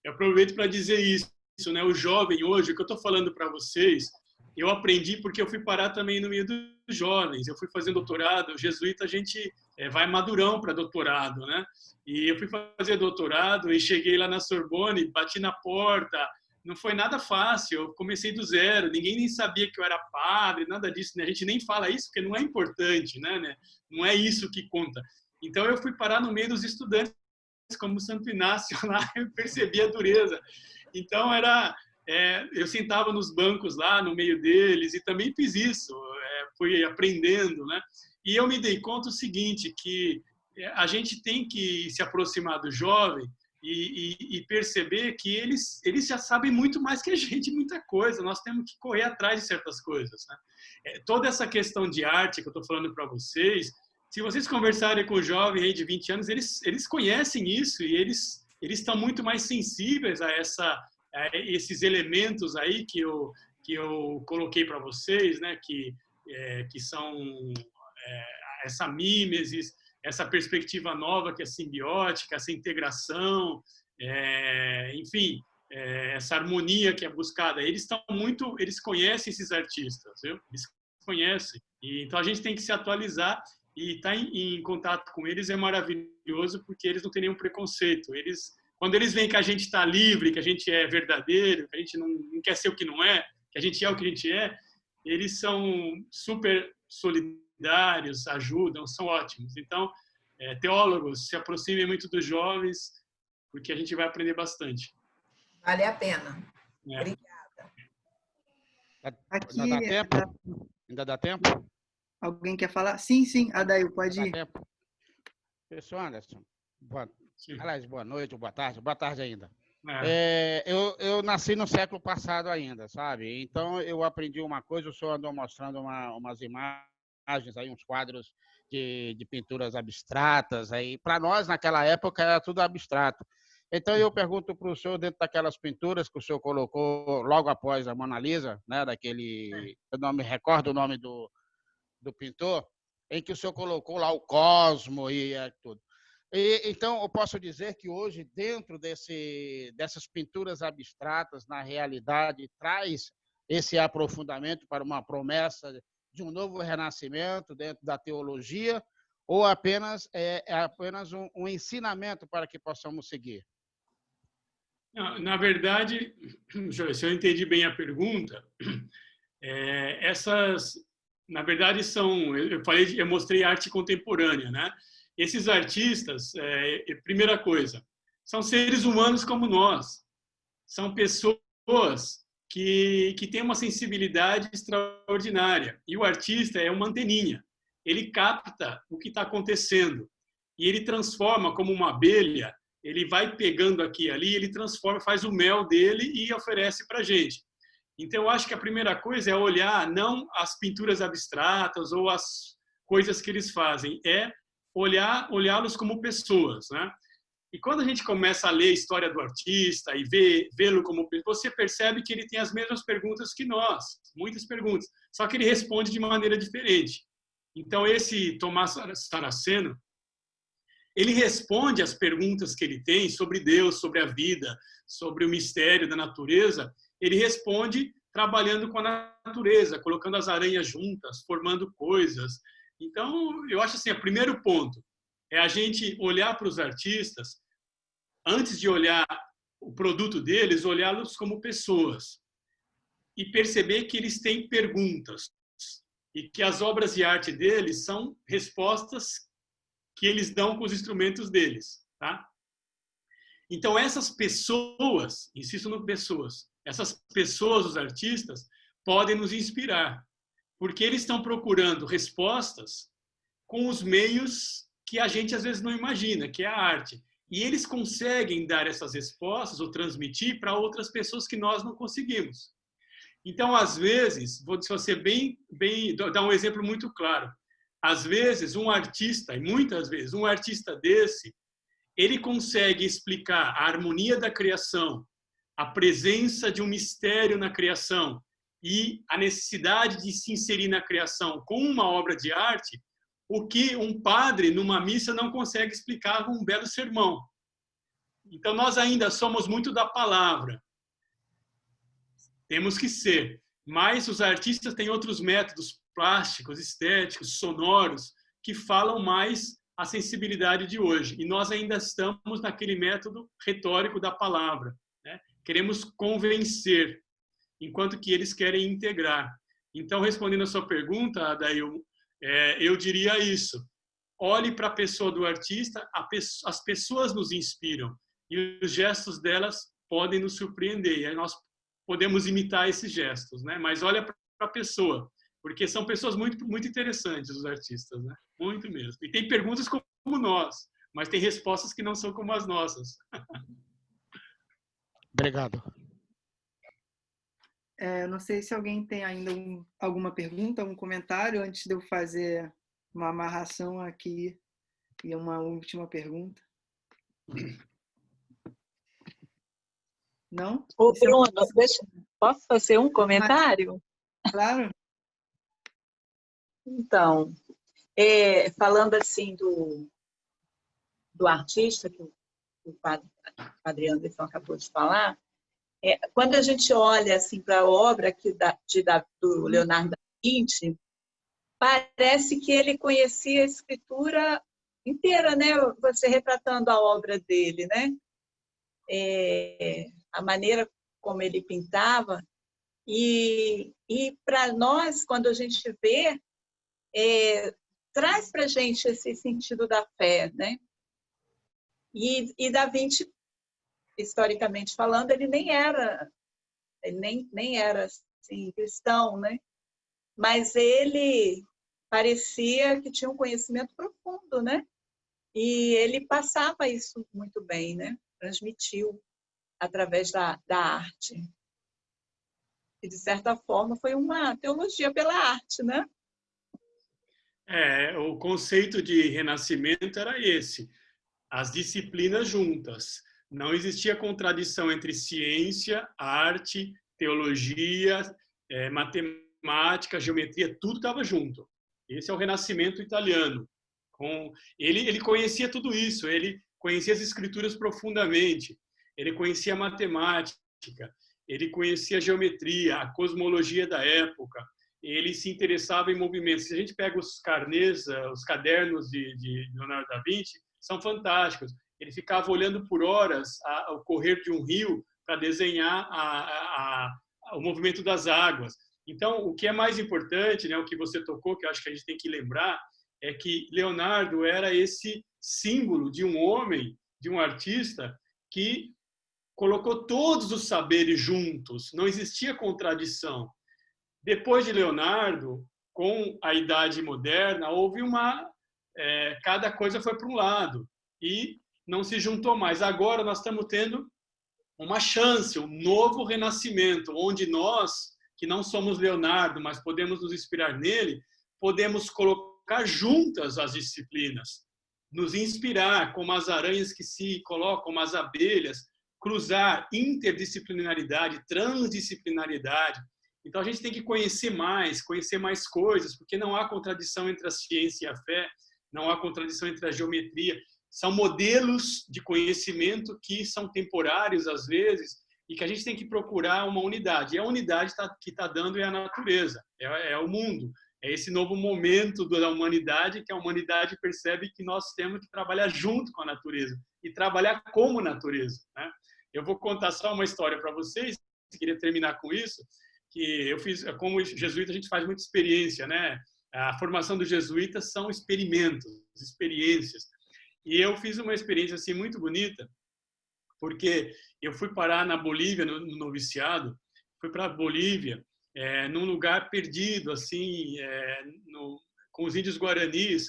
Eu aproveito para dizer isso, né? O jovem hoje, o que eu estou falando para vocês, eu aprendi porque eu fui parar também no meio dos jovens. Eu fui fazer doutorado. O jesuíta, a gente vai madurão para doutorado, né? E eu fui fazer doutorado e cheguei lá na Sorbonne, bati na porta. Não foi nada fácil. Eu comecei do zero. Ninguém nem sabia que eu era padre, nada disso, né? A gente nem fala isso porque não é importante, né? Não é isso que conta. Então, eu fui parar no meio dos estudantes, como Santo Inácio lá, eu percebi a dureza. Então, eu sentava nos bancos lá, no meio deles, e também fiz isso, fui aprendendo, né? E eu me dei conta o seguinte, que a gente tem que se aproximar do jovem e perceber que eles já sabem muito mais que a gente, muita coisa. Nós temos que correr atrás de certas coisas, né? Toda essa questão de arte que eu estou falando para vocês, se vocês conversarem com o jovem aí de 20 anos, eles conhecem isso e eles estão muito mais sensíveis a esses elementos aí que eu coloquei para vocês, né? Que são essa mímesis, essa perspectiva nova que é simbiótica, essa integração, enfim, essa harmonia que é buscada. Eles conhecem esses artistas, viu? Eles conhecem. E, então a gente tem que se atualizar e estar em contato com eles é maravilhoso, porque eles não têm nenhum preconceito. Quando eles veem que a gente está livre, que a gente é verdadeiro, que a gente não quer ser o que não é, que a gente é o que a gente é, eles são super solidários, ajudam, são ótimos. Então, teólogos, se aproximem muito dos jovens, porque a gente vai aprender bastante. Vale a pena. Obrigada. Aqui, Ainda dá tempo? Ainda dá tempo? alguém quer falar? Sim, Adail, pode Dá ir. tempo. Professor Anderson, boa noite, boa tarde ainda. Eu nasci no século passado ainda, sabe? Então, eu aprendi uma coisa, o senhor andou mostrando umas imagens, aí, uns quadros de pinturas abstratas. Aí, para nós, naquela época, era tudo abstrato. Então, eu pergunto para o senhor, dentro daquelas pinturas que o senhor colocou logo após a Mona Lisa, né, eu não me recordo o nome do pintor, em que o senhor colocou lá o cosmo e tudo. Então, eu posso dizer que hoje, dentro dessas pinturas abstratas, na realidade, traz esse aprofundamento para uma promessa de um novo renascimento dentro da teologia, ou apenas apenas um ensinamento para que possamos seguir? Na verdade, se eu entendi bem a pergunta, na verdade, eu mostrei arte contemporânea, né? Esses artistas, primeira coisa, são seres humanos como nós, são pessoas que têm uma sensibilidade extraordinária, e o artista é uma anteninha, ele capta o que está acontecendo, e ele transforma como uma abelha, ele vai pegando aqui e ali, ele transforma, faz o mel dele e oferece para a gente. Então, eu acho que a primeira coisa é olhar não as pinturas abstratas ou as coisas que eles fazem, é olhá-los como pessoas, né? E quando a gente começa a ler a história do artista e vê-lo como pessoa, você percebe que ele tem as mesmas perguntas que nós, muitas perguntas, só que ele responde de maneira diferente. Então, esse Tomás Saraceno, ele responde às perguntas que ele tem sobre Deus, sobre a vida, sobre o mistério da natureza. Ele responde trabalhando com a natureza, colocando as aranhas juntas, formando coisas. Então, eu acho assim, o primeiro ponto é a gente olhar para os artistas, antes de olhar o produto deles, olhá-los como pessoas e perceber que eles têm perguntas e que as obras de arte deles são respostas que eles dão com os instrumentos deles, tá? Então, essas pessoas, insisto no pessoas, essas pessoas, os artistas, podem nos inspirar, porque eles estão procurando respostas com os meios que a gente às vezes não imagina, que é a arte. E eles conseguem dar essas respostas ou transmitir para outras pessoas que nós não conseguimos. Então, às vezes, vou ser dar um exemplo muito claro. Às vezes, um artista, e muitas vezes, um artista desse, ele consegue explicar a harmonia da criação, a presença de um mistério na criação e a necessidade de se inserir na criação com uma obra de arte, o que um padre, numa missa, não consegue explicar com um belo sermão. Então, nós ainda somos muito da palavra. Temos que ser. Mas os artistas têm outros métodos plásticos, estéticos, sonoros, que falam mais a sensibilidade de hoje. E nós ainda estamos naquele método retórico da palavra, né? Queremos convencer, enquanto que eles querem integrar. Então, respondendo a sua pergunta, Adail, eu diria isso. Olhe para a pessoa do artista, as pessoas nos inspiram e os gestos delas podem nos surpreender. E aí nós podemos imitar esses gestos, né? Mas olha para a pessoa, porque são pessoas muito, muito interessantes, os artistas, né? Muito mesmo. E tem perguntas como nós, mas tem respostas que não são como as nossas. Obrigado. Não sei se alguém tem ainda alguma pergunta, um comentário, antes de eu fazer uma amarração aqui e uma última pergunta. Não? Ô, Bruno, posso fazer um comentário? Claro. Então, falando assim do artista, que o padre Anderson acabou de falar, quando a gente olha assim, para a obra aqui do Leonardo da Vinci, parece que ele conhecia a escritura inteira, né? Você retratando a obra dele, né? A maneira como ele pintava. E para nós, quando a gente vê, traz para a gente esse sentido da fé, né? E Da Vinci, historicamente falando, ele nem era assim, cristão, né? Mas ele parecia que tinha um conhecimento profundo, né? E ele passava isso muito bem, né? Transmitiu através da arte. E, de certa forma, foi uma teologia pela arte, né? O conceito de renascimento era esse, as disciplinas juntas. Não existia contradição entre ciência, arte, teologia, matemática, geometria, tudo estava junto. Esse é o renascimento italiano. Ele conhecia tudo isso, ele conhecia as escrituras profundamente, ele conhecia a matemática, ele conhecia a geometria, a cosmologia da época, ele se interessava em movimentos. Se a gente pega os carnês, os cadernos de Leonardo da Vinci, são fantásticos. Ele ficava olhando por horas o correr de um rio para desenhar o movimento das águas. Então, o que é mais importante, né, o que você tocou, que eu acho que a gente tem que lembrar, é que Leonardo era esse símbolo de um homem, de um artista, que colocou todos os saberes juntos, não existia contradição. Depois de Leonardo, com a Idade Moderna, houve cada coisa foi para um lado e não se juntou mais. Agora nós estamos tendo uma chance, um novo renascimento, onde nós, que não somos Leonardo, mas podemos nos inspirar nele, podemos colocar juntas as disciplinas, nos inspirar como as aranhas que se colocam, como as abelhas, cruzar interdisciplinaridade, transdisciplinaridade. Então, a gente tem que conhecer mais coisas, porque não há contradição entre a ciência e a fé, não há contradição entre a geometria. São modelos de conhecimento que são temporários, às vezes, e que a gente tem que procurar uma unidade. E a unidade que está dando é a natureza, é o mundo. É esse novo momento da humanidade, que a humanidade percebe que nós temos que trabalhar junto com a natureza e trabalhar como natureza, né? Eu vou contar só uma história para vocês, queria terminar com isso, que eu fiz, como jesuíta, a gente faz muita experiência, né? A formação dos jesuítas são experimentos, experiências. E eu fiz uma experiência assim muito bonita, porque eu fui parar na Bolívia, no noviciado, fui para a Bolívia, num lugar perdido, assim, com os índios guaranis,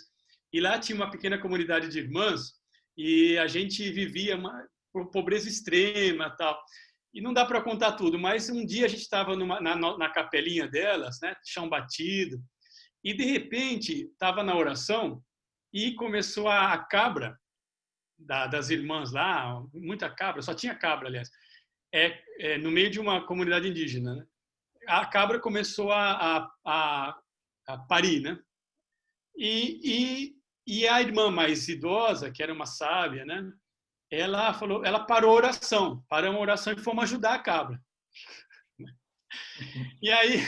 e lá tinha uma pequena comunidade de irmãs, e a gente vivia uma pobreza extrema, tal. E não dá para contar tudo, mas um dia a gente estava na capelinha delas, né, chão batido, e de repente estava na oração e começou a cabra das irmãs lá, muita cabra, só tinha cabra, aliás, no meio de uma comunidade indígena, né? A cabra começou a parir, né? E a irmã mais idosa, que era uma sábia, né? Ela parou a oração, paramos a oração e fomos ajudar a cabra. E aí,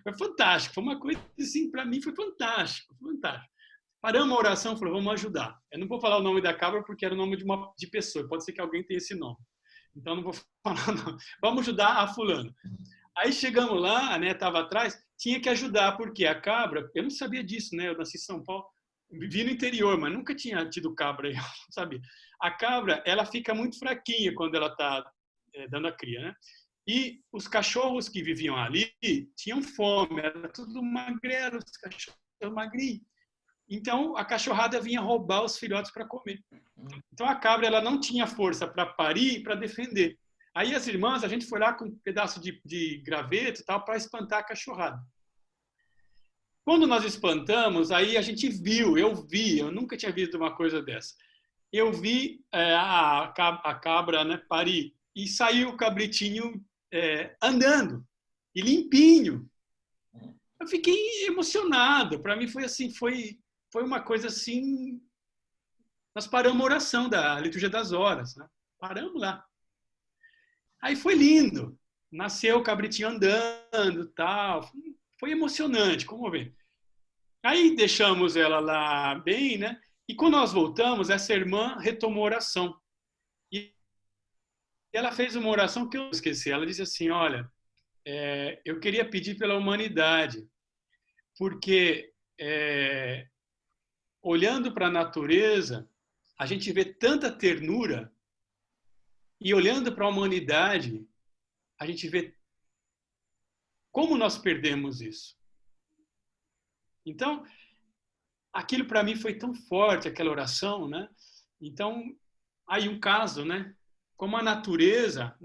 foi fantástico, foi uma coisa assim, para mim foi fantástico, fantástico. Paramos a oração e falou, vamos ajudar. Eu não vou falar o nome da cabra porque era o nome de pessoa, pode ser que alguém tenha esse nome. Então, não vou falar não. Vamos ajudar a fulana. Aí chegamos lá, a Né estava atrás, tinha que ajudar, porque a cabra, eu não sabia disso, né? Eu nasci em São Paulo, vivi no interior, mas nunca tinha tido cabra, eu não sabia. A cabra, ela fica muito fraquinha quando ela está dando a cria, né? E os cachorros que viviam ali tinham fome, era tudo magrelo, os cachorros magrinhos. Então, a cachorrada vinha roubar os filhotes para comer. Então, a cabra ela não tinha força para parir e para defender. Aí, as irmãs, a gente foi lá com um pedaço de graveto e tal para espantar a cachorrada. Quando nós espantamos, aí a gente viu, eu nunca tinha visto uma coisa dessa. Eu vi a cabra, né, parir e saiu o cabritinho andando e limpinho. Eu fiquei emocionado. Para mim foi assim, foi uma coisa assim. Nós paramos a oração da liturgia das horas, né? Paramos lá. Aí foi lindo. Nasceu o cabritinho andando, tal. Foi emocionante, comovente. Aí deixamos ela lá bem, né? E quando nós voltamos, essa irmã retomou a oração. E ela fez uma oração que eu esqueci. Ela disse assim, olha, eu queria pedir pela humanidade, porque olhando para a natureza, a gente vê tanta ternura, e olhando para a humanidade, a gente vê como nós perdemos isso. Então, aquilo para mim foi tão forte, aquela oração, né? Então, aí um caso, né? Como a natureza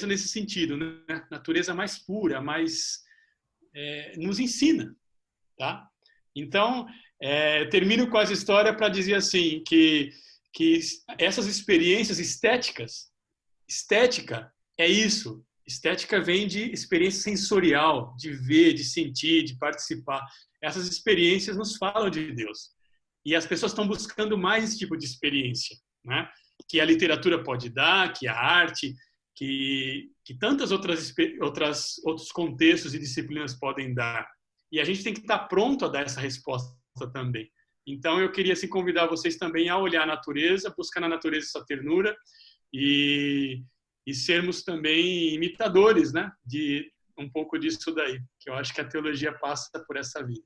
nesse sentido, né? Natureza mais pura, mais nos ensina, tá? Então, termino com essa história para dizer assim que essas experiências estética é isso. Estética vem de experiência sensorial, de ver, de sentir, de participar. Essas experiências nos falam de Deus. E as pessoas estão buscando mais esse tipo de experiência, né? Que a literatura pode dar, que a arte, que tantas outros contextos e disciplinas podem dar. E a gente tem que estar pronto a dar essa resposta também. Então, eu queria assim, convidar vocês também a olhar a natureza, buscar na natureza essa ternura e sermos também imitadores, né? De um pouco disso daí, que eu acho que a teologia passa por essa vida.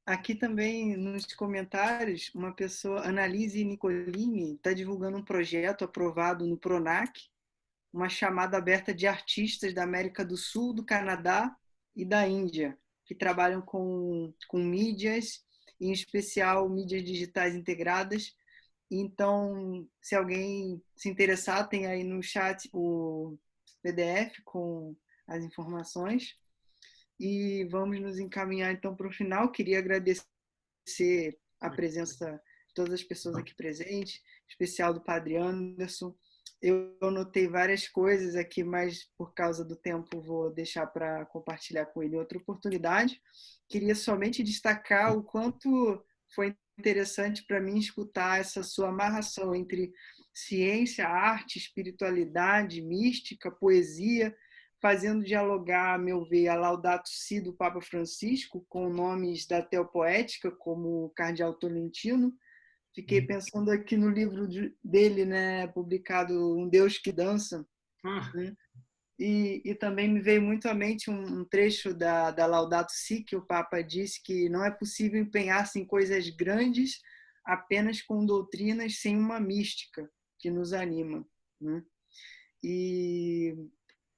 Aqui também nos comentários, uma pessoa, Annalise Nicolini, está divulgando um projeto aprovado no PRONAC, uma chamada aberta de artistas da América do Sul, do Canadá e da Índia, que trabalham com mídias, em especial mídias digitais integradas. Então, se alguém se interessar, tem aí no chat o PDF com as informações. E vamos nos encaminhar, então, para o final. Queria agradecer a presença de todas as pessoas aqui presentes, em especial do Padre Anderson. Eu anotei várias coisas aqui, mas por causa do tempo vou deixar para compartilhar com ele em outra oportunidade. Queria somente destacar o quanto foi interessante para mim escutar essa sua amarração entre ciência, arte, espiritualidade, mística, poesia, fazendo dialogar, a meu ver, a Laudato Si do Papa Francisco com nomes da teopoética, como o Cardeal Tolentino. Fiquei pensando aqui no livro dele, né, publicado Um Deus que Dança, né? E também me veio muito à mente um trecho da Laudato Si, que o Papa disse que não é possível empenhar-se em coisas grandes apenas com doutrinas sem uma mística que nos anima, né? E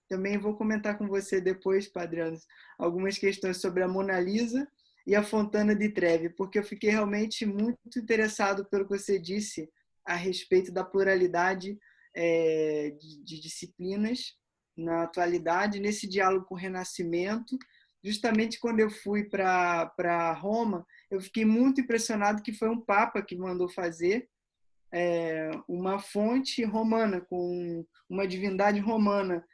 também vou comentar com você depois, Padre Anderson, algumas questões sobre a Mona Lisa e a Fontana di Trevi, porque eu fiquei realmente muito interessado pelo que você disse a respeito da pluralidade de disciplinas na atualidade, nesse diálogo com o Renascimento. Justamente quando eu fui para Roma, eu fiquei muito impressionado que foi um Papa que mandou fazer uma fonte romana, com uma divindade romana.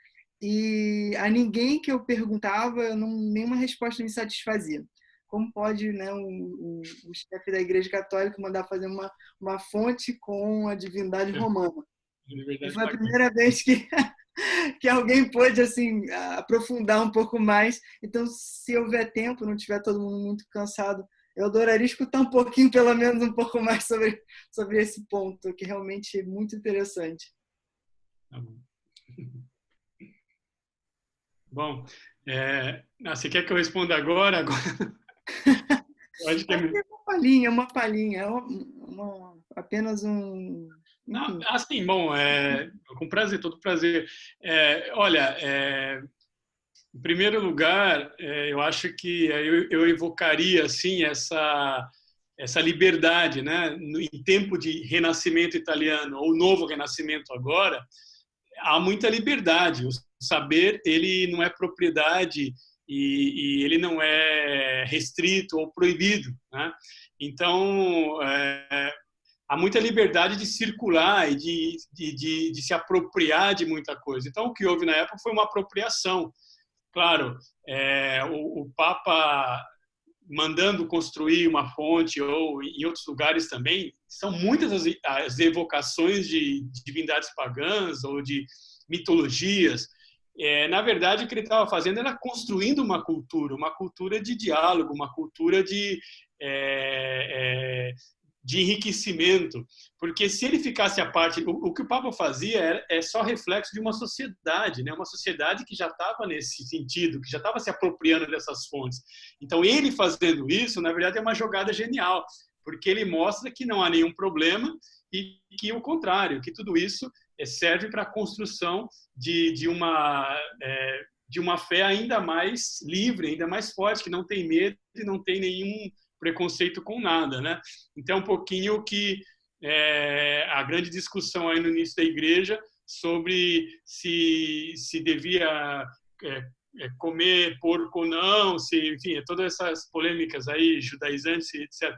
E a ninguém que eu perguntava, nenhuma resposta me satisfazia. Como pode, né, o chefe da Igreja Católica mandar fazer uma fonte com a divindade romana? E foi a primeira vez que alguém pôde assim, aprofundar um pouco mais. Então, se houver tempo, não tiver todo mundo muito cansado, eu adoraria escutar um pouquinho, pelo menos um pouco mais sobre esse ponto, que realmente é muito interessante. Tá bom. Bom, você quer que eu responda agora? Acho que é uma palhinha, apenas um... Não, assim, bom, com prazer, todo prazer. Olha, em primeiro lugar, eu acho que eu evocaria assim essa liberdade, né? Em tempo de renascimento italiano ou novo renascimento agora, há muita liberdade. O saber, ele não é propriedade e ele não é restrito ou proibido, né? Então, há muita liberdade de circular e de se apropriar de muita coisa. Então, o que houve na época foi uma apropriação. Claro, o Papa mandando construir uma fonte, ou em outros lugares também, são muitas as evocações de divindades pagãs ou de mitologias. Na verdade, o que ele estava fazendo era construindo uma cultura de diálogo, uma cultura de enriquecimento, porque se ele ficasse à parte, o que o Papa fazia é só reflexo de uma sociedade, né? Uma sociedade que já estava nesse sentido, que já estava se apropriando dessas fontes. Então, ele fazendo isso, na verdade, é uma jogada genial, porque ele mostra que não há nenhum problema e que, o contrário, que tudo isso serve para a construção de uma fé ainda mais livre, ainda mais forte, que não tem medo e não tem nenhum preconceito com nada, né? Então, um pouquinho que a grande discussão aí no início da igreja sobre se devia comer porco ou não, enfim, todas essas polêmicas aí, judaizantes, etc.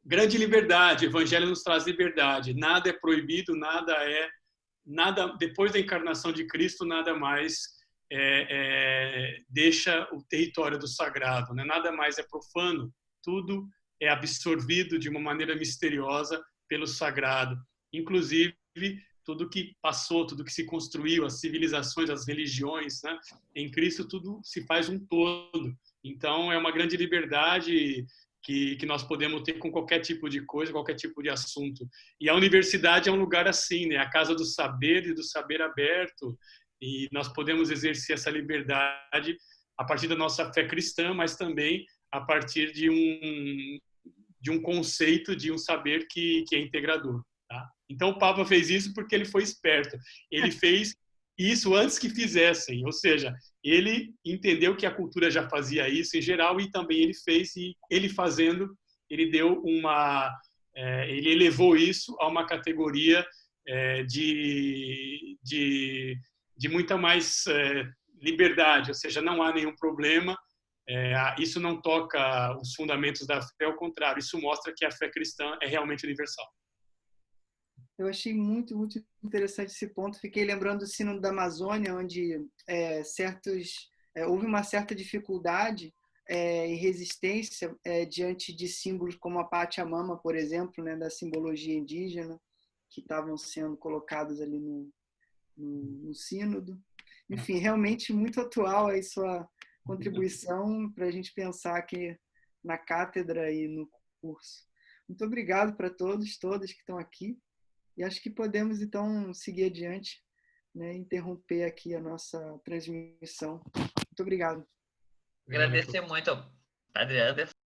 Grande liberdade, o evangelho nos traz liberdade, nada é proibido, nada depois da encarnação de Cristo, nada mais deixa o território do sagrado, né? Nada mais é profano, tudo é absorvido de uma maneira misteriosa pelo sagrado, inclusive tudo que passou, tudo que se construiu, as civilizações, as religiões, né? Em Cristo tudo se faz um todo. Então é uma grande liberdade que nós podemos ter com qualquer tipo de coisa, qualquer tipo de assunto. E a universidade é um lugar assim, né? A casa do saber e do saber aberto. E nós podemos exercer essa liberdade a partir da nossa fé cristã, mas também a partir de um conceito, de um saber que é integrador. Tá? Então, o Papa fez isso porque ele foi esperto. Ele fez isso antes que fizessem, ou seja, ele entendeu que a cultura já fazia isso em geral e também ele fez, e ele fazendo, ele deu ele elevou isso a uma categoria de muita mais liberdade, ou seja, não há nenhum problema, isso não toca os fundamentos da fé, ao contrário, isso mostra que a fé cristã é realmente universal. Eu achei muito, muito interessante esse ponto. Fiquei lembrando do Sínodo da Amazônia, onde houve uma certa dificuldade e resistência diante de símbolos como a Pachamama, por exemplo, né, da simbologia indígena, que estavam sendo colocados ali no sínodo. Enfim, realmente muito atual aí sua contribuição para a gente pensar aqui na cátedra e no curso. Muito obrigado para todas que estão aqui. E acho que podemos, então, seguir adiante, né, interromper aqui a nossa transmissão. Muito obrigado. Agradecer muito ao Padre Anderson.